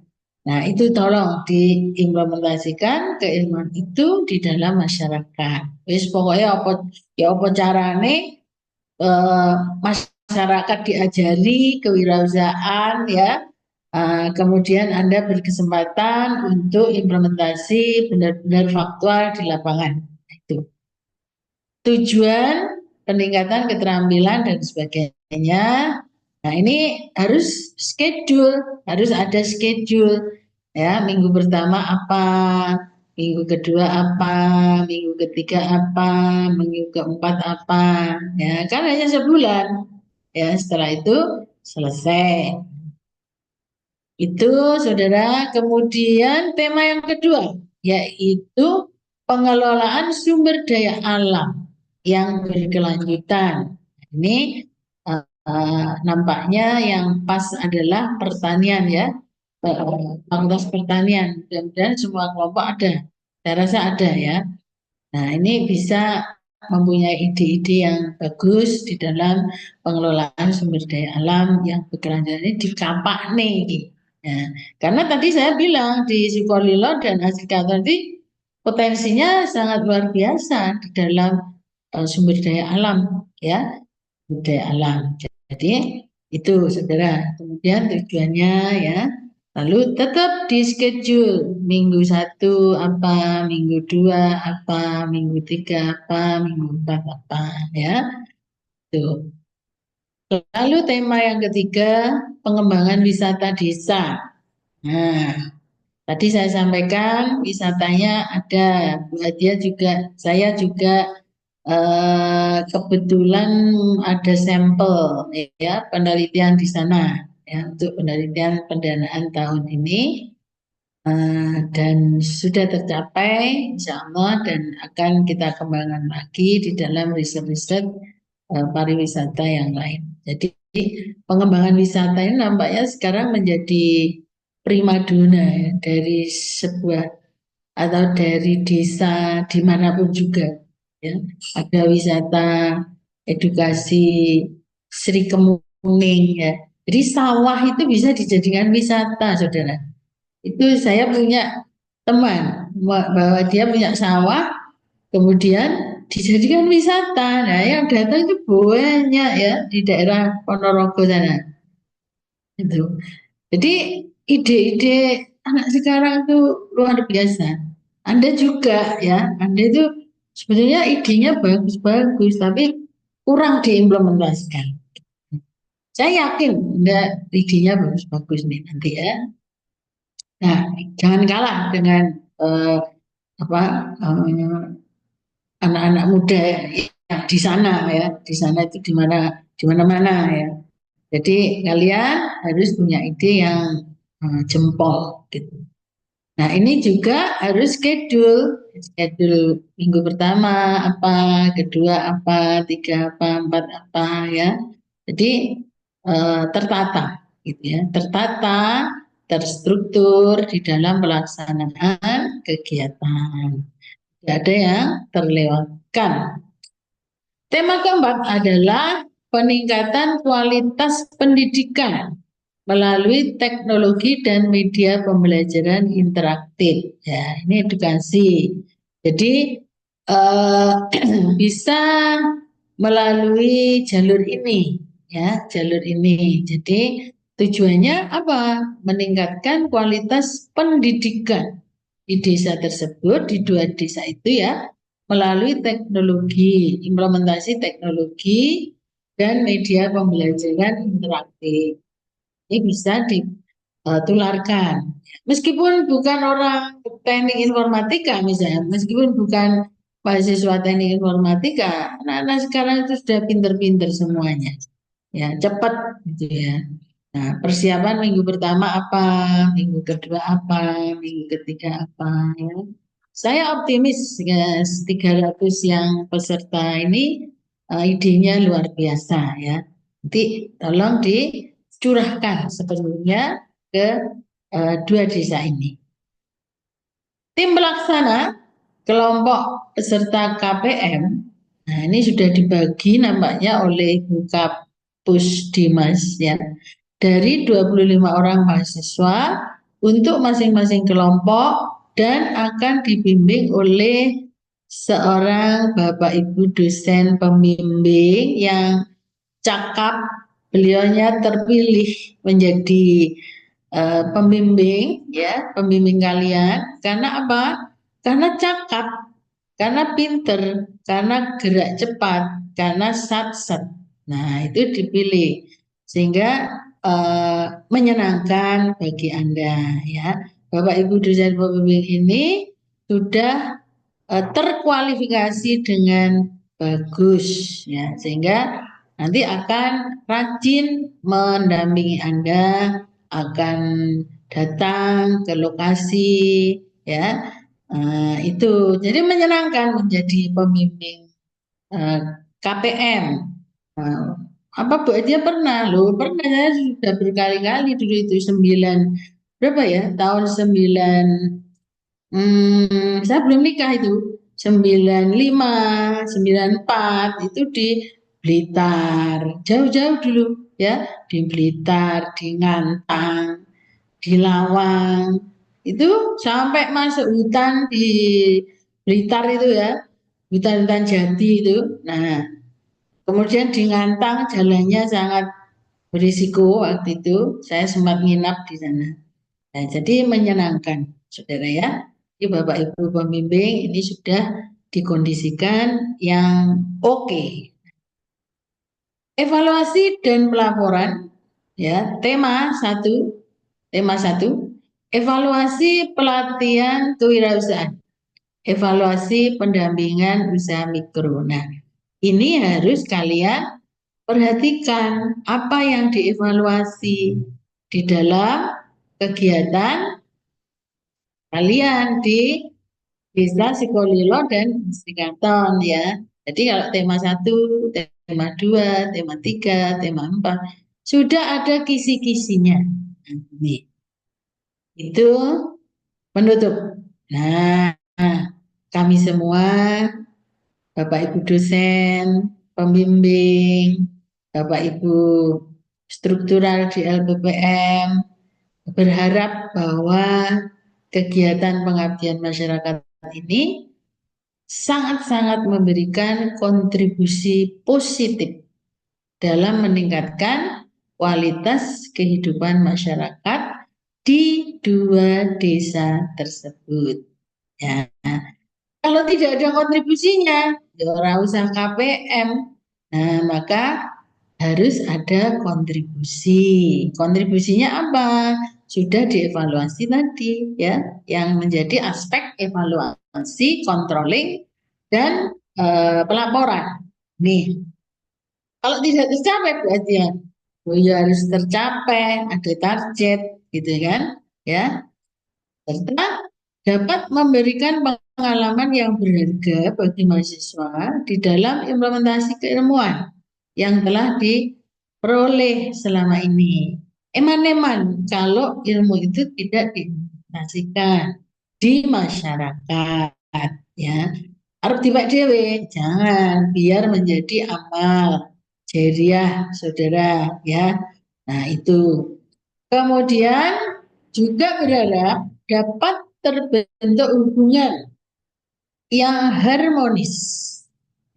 Nah, itu tolong diimplementasikan keilmuan itu di dalam masyarakat. Wis pokoknya apa carane masyarakat diajari kewirausahaan ya. Kemudian Anda berkesempatan untuk implementasi benar-benar faktual di lapangan. Itu tujuan peningkatan keterampilan dan sebagainya. Nah, ini harus ada schedule ya. Minggu pertama apa, minggu kedua apa, minggu ketiga apa, minggu keempat apa, ya kan hanya sebulan. Ya, setelah itu selesai. Itu saudara. Kemudian tema yang kedua yaitu pengelolaan sumber daya alam yang berkelanjutan. Ini nampaknya yang pas adalah pertanian ya, fakultas pertanian, dan semua kelompok ada. Saya rasa ada ya. Nah, ini bisa mempunyai ide-ide yang bagus di dalam pengelolaan sumber daya alam yang berkelanjutan ini di Kapak nih. Ya, karena tadi saya bilang di Sukolilo dan Asika tadi potensinya sangat luar biasa di dalam sumber daya alam ya, sumber daya alam. Jadi itu saudara. Kemudian tujuannya ya, lalu tetap di schedule minggu 1 apa, minggu 2 apa, minggu 3 apa, minggu 4 apa ya. Tuh. Lalu tema yang ketiga, pengembangan wisata desa. Nah, tadi saya sampaikan wisatanya ada, saya juga kebetulan ada sampel ya penelitian di sana ya untuk penelitian pendanaan tahun ini dan sudah tercapai insya Allah dan akan kita kembangkan lagi di dalam riset-riset pariwisata yang lain. Jadi pengembangan wisata ini nampaknya sekarang menjadi primadona ya, dari sebuah atau dari desa dimanapun juga ya. Ada wisata edukasi Sri Kemuning ya. Jadi sawah itu bisa dijadikan wisata, saudara. Itu saya punya teman bahwa dia punya sawah, kemudian dijadikan wisata. Nah, yang datang itu banyak ya di daerah Ponorogo sana. Itu. Jadi ide-ide anak sekarang itu luar biasa. Anda juga ya, Anda itu sebetulnya idenya bagus-bagus, tapi kurang diimplementasikan. Saya yakin Anda idenya bagus-bagus nih nanti ya. Nah, jangan kalah dengan anak-anak muda yang di sana ya, di sana itu di mana-mana ya. Jadi kalian harus punya ide yang jempol gitu. Nah, ini juga harus schedule minggu pertama apa, kedua apa, 3 apa, 4 apa ya. Jadi tertata gitu ya, tertata, terstruktur di dalam pelaksanaan kegiatan. Tidak ada yang terlewatkan. Tema keempat adalah peningkatan kualitas pendidikan melalui teknologi dan media pembelajaran interaktif. Ya, ini edukasi. Jadi bisa melalui jalur ini, ya, jalur ini. Jadi tujuannya apa? Meningkatkan kualitas pendidikan di desa tersebut, di dua desa itu ya, melalui teknologi, implementasi teknologi dan media pembelajaran interaktif. Ini bisa ditularkan. Meskipun bukan orang teknik informatika misalnya, meskipun bukan mahasiswa teknik informatika, anak-anak sekarang itu sudah pinter-pinter semuanya. Ya, cepat gitu ya. Nah, persiapan minggu pertama apa, minggu kedua apa, minggu ketiga apa ya. Saya optimis ya, 300 yang peserta ini idenya luar biasa ya. Nanti tolong dicurahkan sepenuhnya ke dua desa ini. Tim pelaksana kelompok peserta KPM, nah ini sudah dibagi nampaknya oleh Ibu Kapusdimas ya, dari 25 orang mahasiswa untuk masing-masing kelompok dan akan dibimbing oleh seorang Bapak Ibu dosen pembimbing yang cakap. Beliaunya terpilih menjadi pembimbing ya, pembimbing kalian karena apa? Karena cakap, karena pinter, karena gerak cepat, karena sat-sat. Nah, itu dipilih sehingga menyenangkan bagi Anda ya. Bapak Ibu dosen pembimbing ini sudah terkualifikasi dengan bagus ya, sehingga nanti akan rajin mendampingi Anda, akan datang ke lokasi ya. Itu jadi menyenangkan menjadi pembimbing KPM. Apa Bu dia pernah loh, pernah saya sudah berkali-kali dulu itu berapa ya, tahun 9 saya belum nikah itu 95, 94 itu di Blitar, jauh-jauh dulu ya, di Blitar, di Ngantang, di Lawang, itu sampai masuk hutan di Blitar itu ya, hutan-hutan jati itu. Nah, kemudian di Ngantang jalannya sangat berisiko waktu itu, saya sempat nginap di sana. Nah, jadi menyenangkan, saudara ya. Jadi Bapak Ibu pembimbing ini sudah dikondisikan yang oke. Evaluasi dan pelaporan, ya, tema satu, evaluasi pelatihan kewirausahaan, evaluasi pendampingan usaha mikro. Nah, ini harus kalian perhatikan apa yang dievaluasi di dalam kegiatan kalian di Desa Sikolilo dan Srikanton ya. Jadi kalau tema 1, tema 2, tema 3, tema 4 sudah ada kisi-kisinya. Ini. Itu menutup. Nah, kami semua, Bapak Ibu dosen, pembimbing, Bapak Ibu struktural di LPPM, berharap bahwa kegiatan pengabdian masyarakat ini sangat-sangat memberikan kontribusi positif dalam meningkatkan kualitas kehidupan masyarakat di dua desa tersebut. Ya. Kalau tidak ada kontribusinya, ya ora usah KPM. Nah, maka harus ada kontribusi. Kontribusinya apa? Sudah dievaluasi tadi ya, yang menjadi aspek evaluasi, controlling dan pelaporan. Nih, kalau tidak tercapai berarti ya, oh ya harus tercapai, ada target gitu kan, ya. Serta dapat memberikan pengalaman yang berharga bagi mahasiswa di dalam implementasi keilmuan yang telah diperoleh selama ini. Eman-eman kalau ilmu itu tidak diimplementasikan di masyarakat, ya. arep dipek dhewe, jangan, biar menjadi amal jariah saudara ya. Nah, itu. Kemudian juga berharap dapat terbentuk hubungan yang harmonis.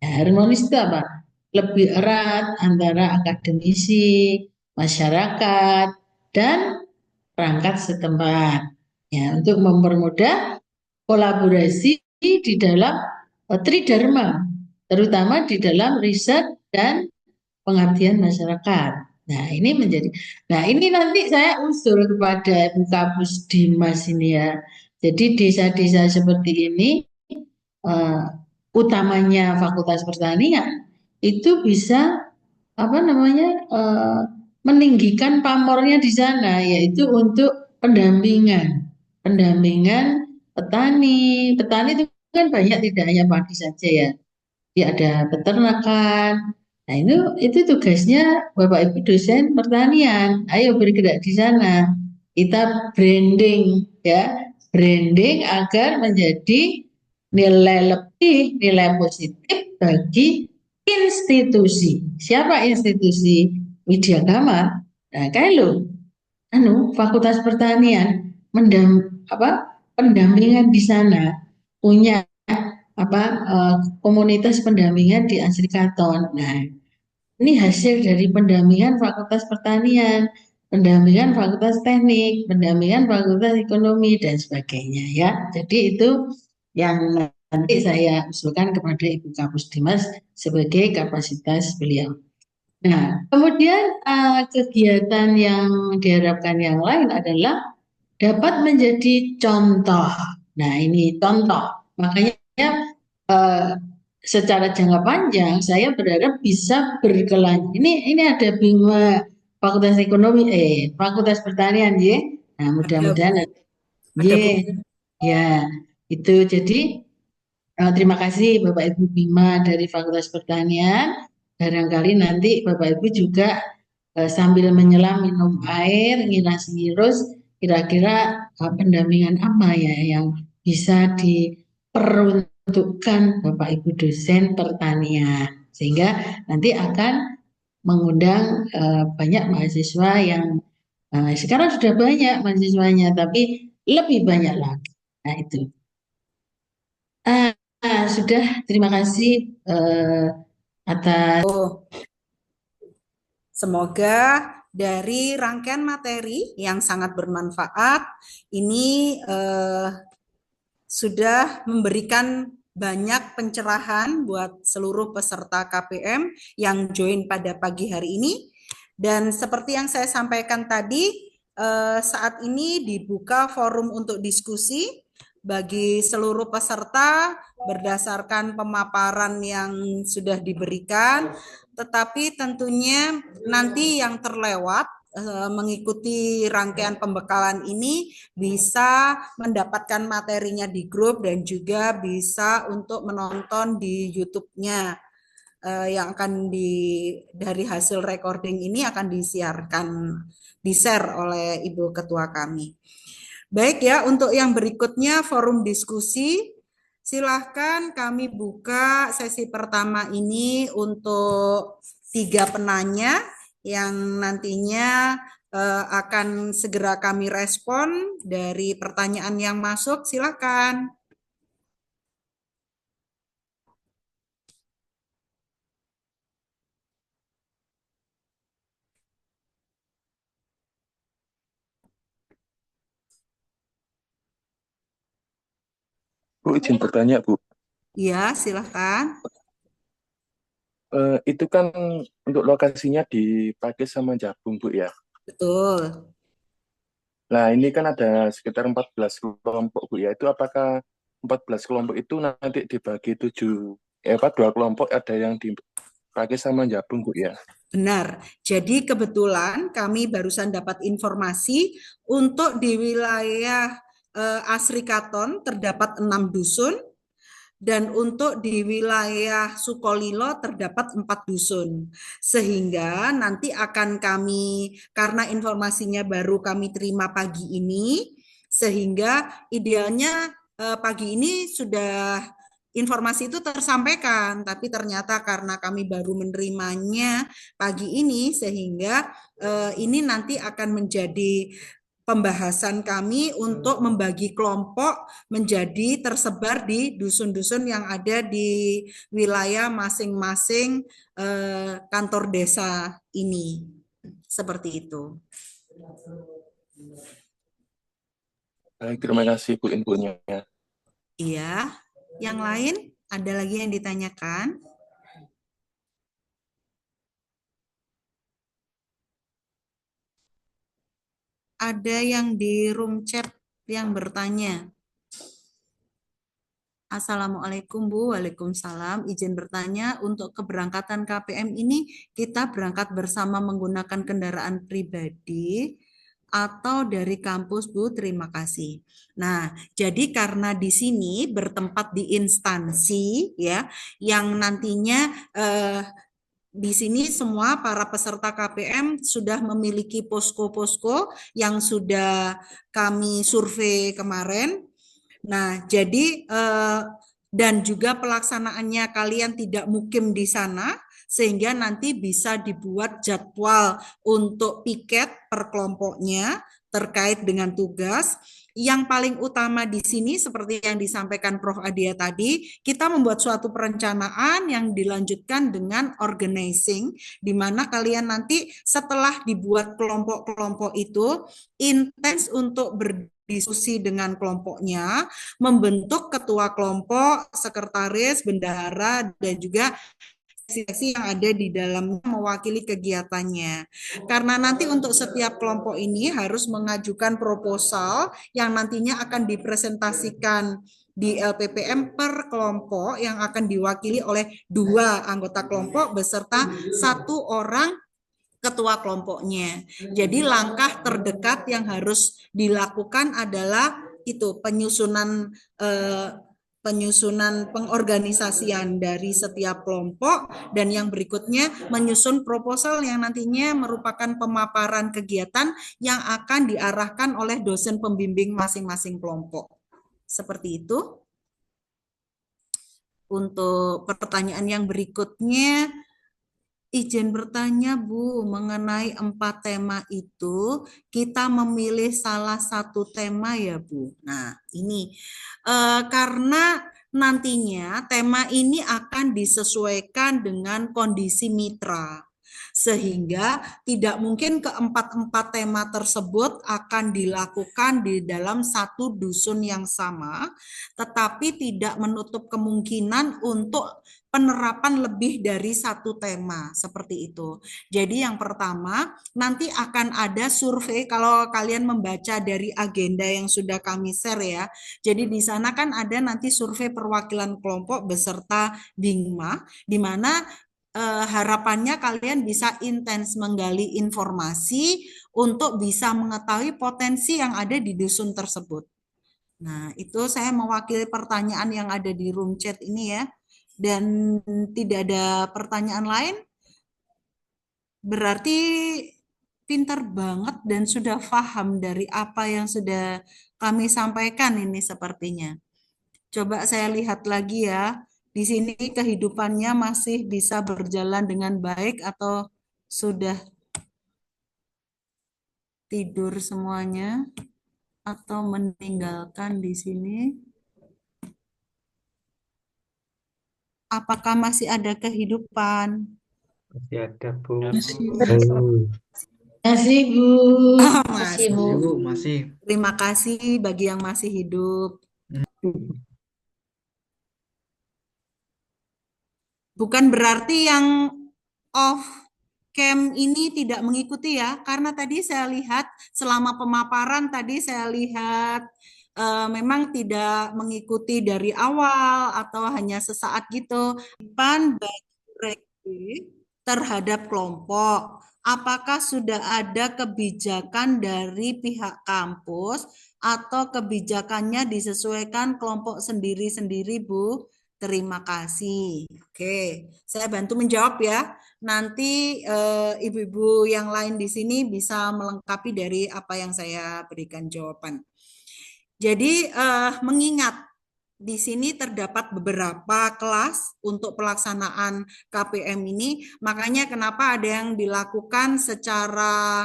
Ya, harmonis itu apa? Lebih erat antara akademisi, masyarakat, dan perangkat setempat. Ya, untuk mempermudah kolaborasi di dalam tridharma, terutama di dalam riset dan pengabdian masyarakat. Nah, ini menjadi, nah ini nanti saya usul kepada Ibu Kapus Dimas ini ya. Jadi desa-desa seperti ini, eh, utamanya Fakultas Pertanian, itu bisa apa namanya meninggikan pamornya di sana, yaitu untuk pendampingan petani. Petani itu kan banyak, tidak hanya padi saja ya. Ya, ada peternakan. Nah, itu tugasnya Bapak Ibu dosen pertanian. Ayo bergerak di sana. Kita branding ya, branding agar menjadi nilai lebih, nilai positif bagi institusi. Siapa institusi? Widyagama. Nah, kalau Fakultas Pertanian pendampingan di sana, punya komunitas pendampingan di Asrikaton. Nah, ini hasil dari pendampingan Fakultas Pertanian, pendampingan Fakultas Teknik, pendampingan Fakultas Ekonomi dan sebagainya ya. Jadi itu yang nanti saya usulkan kepada Ibu Kapus Dimas sebagai kapasitas beliau. Nah, kemudian kegiatan yang diharapkan yang lain adalah dapat menjadi contoh. Nah, ini contoh. Makanya secara jangka panjang saya berharap bisa berkelanjutan. Ini ada Bima Fakultas Ekonomi, Fakultas Pertanian ya. Nah, mudah-mudahan ya itu. Jadi terima kasih Bapak Ibu Bima dari Fakultas Pertanian. Barangkali nanti Bapak Ibu juga sambil menyelam minum air, ngilas-ngirus, kira-kira pendampingan apa ya yang bisa diperuntukkan Bapak Ibu dosen pertanian, sehingga nanti akan mengundang banyak mahasiswa yang sekarang sudah banyak mahasiswanya, tapi lebih banyak lagi. Nah, itu. Sudah, terima kasih atas. Semoga dari rangkaian materi yang sangat bermanfaat ini sudah memberikan banyak pencerahan buat seluruh peserta KPM yang join pada pagi hari ini. Dan seperti yang saya sampaikan tadi, saat ini dibuka forum untuk diskusi bagi seluruh peserta berdasarkan pemaparan yang sudah diberikan, tetapi tentunya nanti yang terlewat mengikuti rangkaian pembekalan ini bisa mendapatkan materinya di grup dan juga bisa untuk menonton di YouTube-nya yang akan dari hasil recording ini akan disiarkan, di-share oleh Ibu Ketua kami. Baik ya, untuk yang berikutnya forum diskusi, silahkan kami buka sesi pertama ini untuk 3 penanya yang nantinya akan segera kami respon dari pertanyaan yang masuk. Silahkan. Bu, izin bertanya, Bu. Iya, silahkan. Itu kan untuk lokasinya di Pakis sama Jabung, Bu, ya? Betul. Nah, ini kan ada sekitar 14 kelompok, Bu, ya. Itu apakah 14 kelompok itu nanti dibagi 2 kelompok, ada yang di Pakis sama Jabung, Bu, ya? Benar. Jadi kebetulan kami barusan dapat informasi untuk di wilayah Asrikaton terdapat 6 dusun, dan untuk di wilayah Sukolilo terdapat 4 dusun. Sehingga nanti akan kami, karena informasinya baru kami terima pagi ini, sehingga idealnya pagi ini sudah informasi itu tersampaikan, tapi ternyata karena kami baru menerimanya pagi ini, sehingga ini nanti akan menjadi pembahasan kami untuk membagi kelompok menjadi tersebar di dusun-dusun yang ada di wilayah masing-masing kantor desa ini. Seperti itu. Baik, terima kasih Bu infonya. Iya, yang lain ada lagi yang ditanyakan? Ada yang di room chat yang bertanya. Assalamualaikum Bu, Waalaikumsalam. Izin bertanya, untuk keberangkatan KPM ini kita berangkat bersama menggunakan kendaraan pribadi atau dari kampus Bu? Terima kasih. Nah, jadi karena di sini bertempat di instansi ya, yang nantinya di sini semua para peserta KPM sudah memiliki posko-posko yang sudah kami survei kemarin. Nah, jadi dan juga pelaksanaannya kalian tidak mukim di sana, sehingga nanti bisa dibuat jadwal untuk piket per kelompoknya terkait dengan tugas. Yang paling utama di sini seperti yang disampaikan Prof. Adia tadi, kita membuat suatu perencanaan yang dilanjutkan dengan organizing, di mana kalian nanti setelah dibuat kelompok-kelompok itu intens untuk berdiskusi dengan kelompoknya, membentuk ketua kelompok, sekretaris, bendahara, dan juga seksi yang ada di dalamnya mewakili kegiatannya. Karena nanti untuk setiap kelompok ini harus mengajukan proposal yang nantinya akan dipresentasikan di LPPM per kelompok yang akan diwakili oleh 2 anggota kelompok beserta 1 orang ketua kelompoknya. Jadi langkah terdekat yang harus dilakukan adalah itu penyusunan pengorganisasian dari setiap kelompok, dan yang berikutnya menyusun proposal yang nantinya merupakan pemaparan kegiatan yang akan diarahkan oleh dosen pembimbing masing-masing kelompok. Seperti itu. Untuk pertanyaan yang berikutnya, izin bertanya Bu, mengenai 4 tema itu, kita memilih salah satu tema ya Bu. Nah ini karena nantinya tema ini akan disesuaikan dengan kondisi mitra. Sehingga tidak mungkin keempat-empat tema tersebut akan dilakukan di dalam satu dusun yang sama, tetapi tidak menutup kemungkinan untuk penerapan lebih dari satu tema seperti itu. Jadi yang pertama nanti akan ada survei, kalau kalian membaca dari agenda yang sudah kami share ya. Jadi di sana kan ada nanti survei perwakilan kelompok beserta Bingma, di mana harapannya kalian bisa intens menggali informasi untuk bisa mengetahui potensi yang ada di dusun tersebut. Nah, itu saya mewakili pertanyaan yang ada di room chat ini ya. Dan tidak ada pertanyaan lain, berarti pintar banget dan sudah paham dari apa yang sudah kami sampaikan ini sepertinya. Coba saya lihat lagi ya, di sini kehidupannya masih bisa berjalan dengan baik atau sudah tidur semuanya atau meninggalkan di sini. Apakah masih ada kehidupan? Masih ada Bu. Masih Bu. Masih Bu. Bu, masih. Terima kasih bagi yang masih hidup. Bukan berarti yang off cam ini tidak mengikuti ya, karena tadi saya lihat selama pemaparan tadi saya lihat memang tidak mengikuti dari awal atau hanya sesaat gitu. Pan terhadap kelompok, apakah sudah ada kebijakan dari pihak kampus atau kebijakannya disesuaikan kelompok sendiri-sendiri Bu? Terima kasih. Oke, saya bantu menjawab ya. Nanti ibu-ibu yang lain di sini bisa melengkapi dari apa yang saya berikan jawaban. Jadi mengingat di sini terdapat beberapa kelas untuk pelaksanaan KPM ini, makanya kenapa ada yang dilakukan secara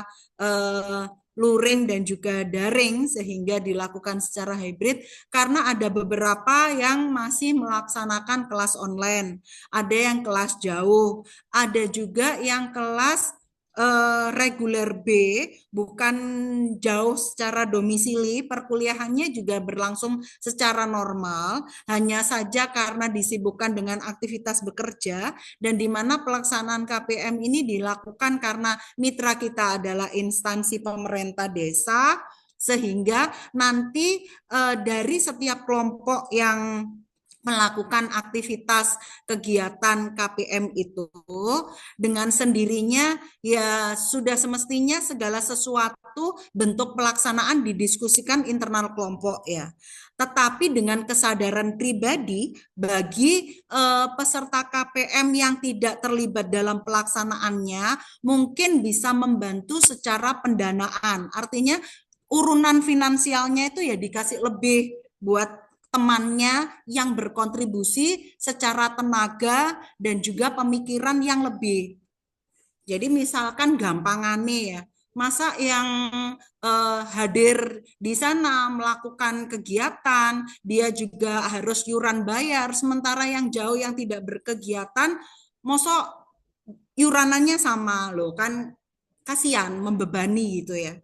luring dan juga daring sehingga dilakukan secara hybrid karena ada beberapa yang masih melaksanakan kelas online, ada yang kelas jauh, ada juga yang kelas reguler B, bukan jauh secara domisili, perkuliahannya juga berlangsung secara normal, hanya saja karena disibukkan dengan aktivitas bekerja, dan di mana pelaksanaan KPM ini dilakukan karena mitra kita adalah instansi pemerintah desa, sehingga nanti dari setiap kelompok yang melakukan aktivitas kegiatan KPM itu dengan sendirinya ya sudah semestinya segala sesuatu bentuk pelaksanaan didiskusikan internal kelompok ya. Tetapi dengan kesadaran pribadi bagi peserta KPM yang tidak terlibat dalam pelaksanaannya mungkin bisa membantu secara pendanaan. Artinya urunan finansialnya itu ya dikasih lebih buat temannya yang berkontribusi secara tenaga dan juga pemikiran yang lebih. Jadi misalkan gampangane ya, masa yang hadir di sana melakukan kegiatan, dia juga harus iuran bayar, sementara yang jauh yang tidak berkegiatan, mosok iuranannya sama loh, kan kasihan, membebani gitu ya.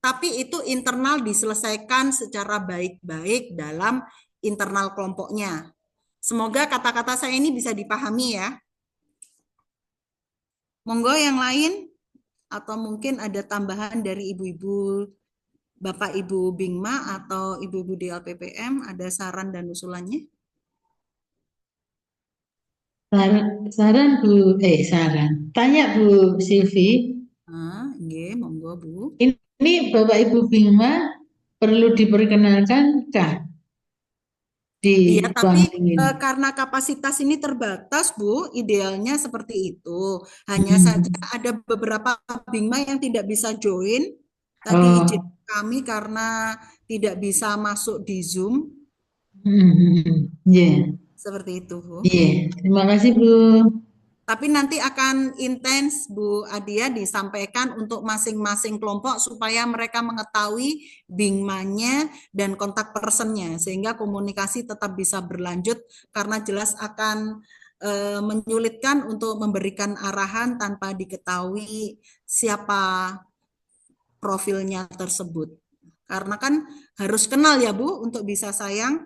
Tapi itu internal diselesaikan secara baik-baik dalam internal kelompoknya. Semoga kata-kata saya ini bisa dipahami ya. Monggo yang lain, atau mungkin ada tambahan dari ibu-ibu, Bapak Ibu Bingma atau ibu-ibu di LPPM, ada saran dan usulannya? Saran Bu, saran. Tanya Bu Silvi. Nggih, monggo Bu. Ini Bapak Ibu Bingma perlu diperkenalkankah di Iya, ruang tapi ini? karena kapasitas ini terbatas, Bu, idealnya seperti itu. Hanya saja ada beberapa Bingma yang tidak bisa join. Tadi izin kami karena tidak bisa masuk di Zoom. Yeah. Seperti itu, Bu. Yeah. Terima kasih, Bu. Tapi nanti akan intens Bu Adia disampaikan untuk masing-masing kelompok supaya mereka mengetahui bingmanya dan kontak personnya sehingga komunikasi tetap bisa berlanjut karena jelas akan menyulitkan untuk memberikan arahan tanpa diketahui siapa profilnya tersebut. Karena kan harus kenal ya Bu untuk bisa sayang.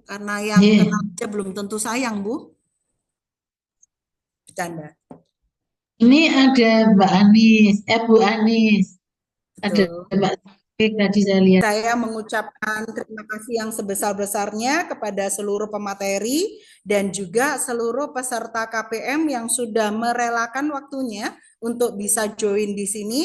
Karena yang kenal aja belum tentu sayang Bu. Bercanda. Ini ada Mbak Anis, Bu Anis. Ada Mbak Taufik tadi saya lihat. Saya mengucapkan terima kasih yang sebesar-besarnya kepada seluruh pemateri dan juga seluruh peserta KPM yang sudah merelakan waktunya untuk bisa join di sini.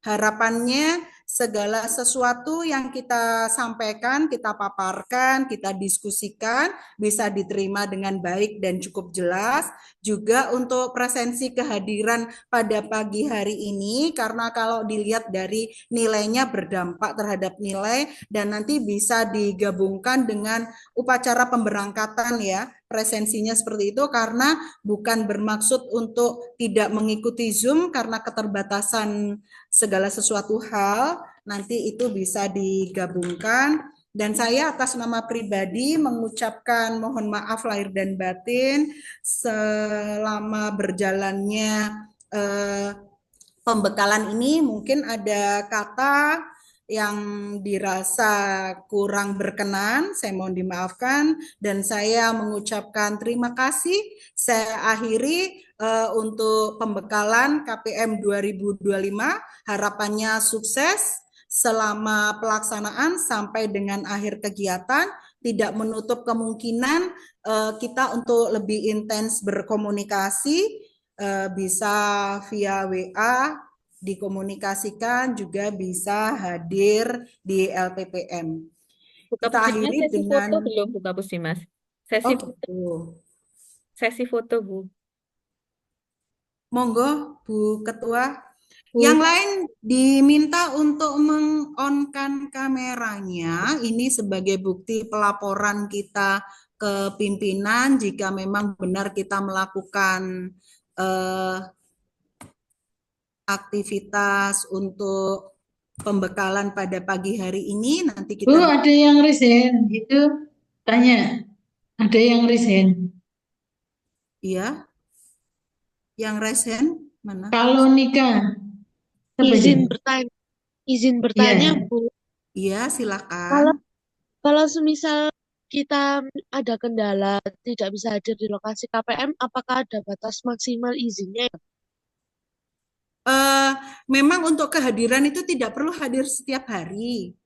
Harapannya segala sesuatu yang kita sampaikan, kita paparkan, kita diskusikan bisa diterima dengan baik dan cukup jelas. Juga untuk presensi kehadiran pada pagi hari ini, karena kalau dilihat dari nilainya berdampak terhadap nilai dan nanti bisa digabungkan dengan upacara pemberangkatan ya. Presensinya seperti itu karena bukan bermaksud untuk tidak mengikuti Zoom karena keterbatasan segala sesuatu hal, nanti itu bisa digabungkan. Dan saya atas nama pribadi mengucapkan mohon maaf lahir dan batin selama berjalannya pembekalan ini. Mungkin ada kata yang dirasa kurang berkenan, saya mohon dimaafkan dan saya mengucapkan terima kasih. Saya akhiri untuk pembekalan KPM 2025, harapannya sukses selama pelaksanaan sampai dengan akhir kegiatan, tidak menutup kemungkinan kita untuk lebih intens berkomunikasi, bisa via WA, dikomunikasikan, juga bisa hadir di LPPM. Kita akhiri sesi dengan foto belum Bu Kapus Dimas? Sesi sesi foto Bu. Monggo Bu Ketua. Bu. Yang lain diminta untuk meng-on-kan kameranya, ini sebagai bukti pelaporan kita ke pimpinan jika memang benar kita melakukan aktivitas untuk pembekalan pada pagi hari ini. Nanti Bu, kita ada yang resign, itu tanya, ada yang resign. iya. Yang resen mana? Kalau nikah, siapa Izin aja? bertanya, izin bertanya, Iya. Bu. Iya, silakan. Kalau semisal kita ada kendala tidak bisa hadir di lokasi KPM, apakah ada batas maksimal izinnya? Memang untuk kehadiran itu tidak perlu hadir setiap hari.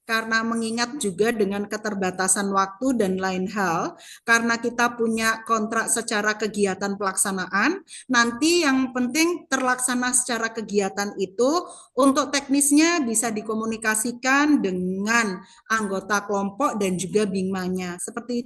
Karena mengingat juga dengan keterbatasan waktu dan lain hal, karena kita punya kontrak secara kegiatan pelaksanaan, nanti yang penting terlaksana secara kegiatan itu untuk teknisnya bisa dikomunikasikan dengan anggota kelompok dan juga bingmanya. Seperti itu.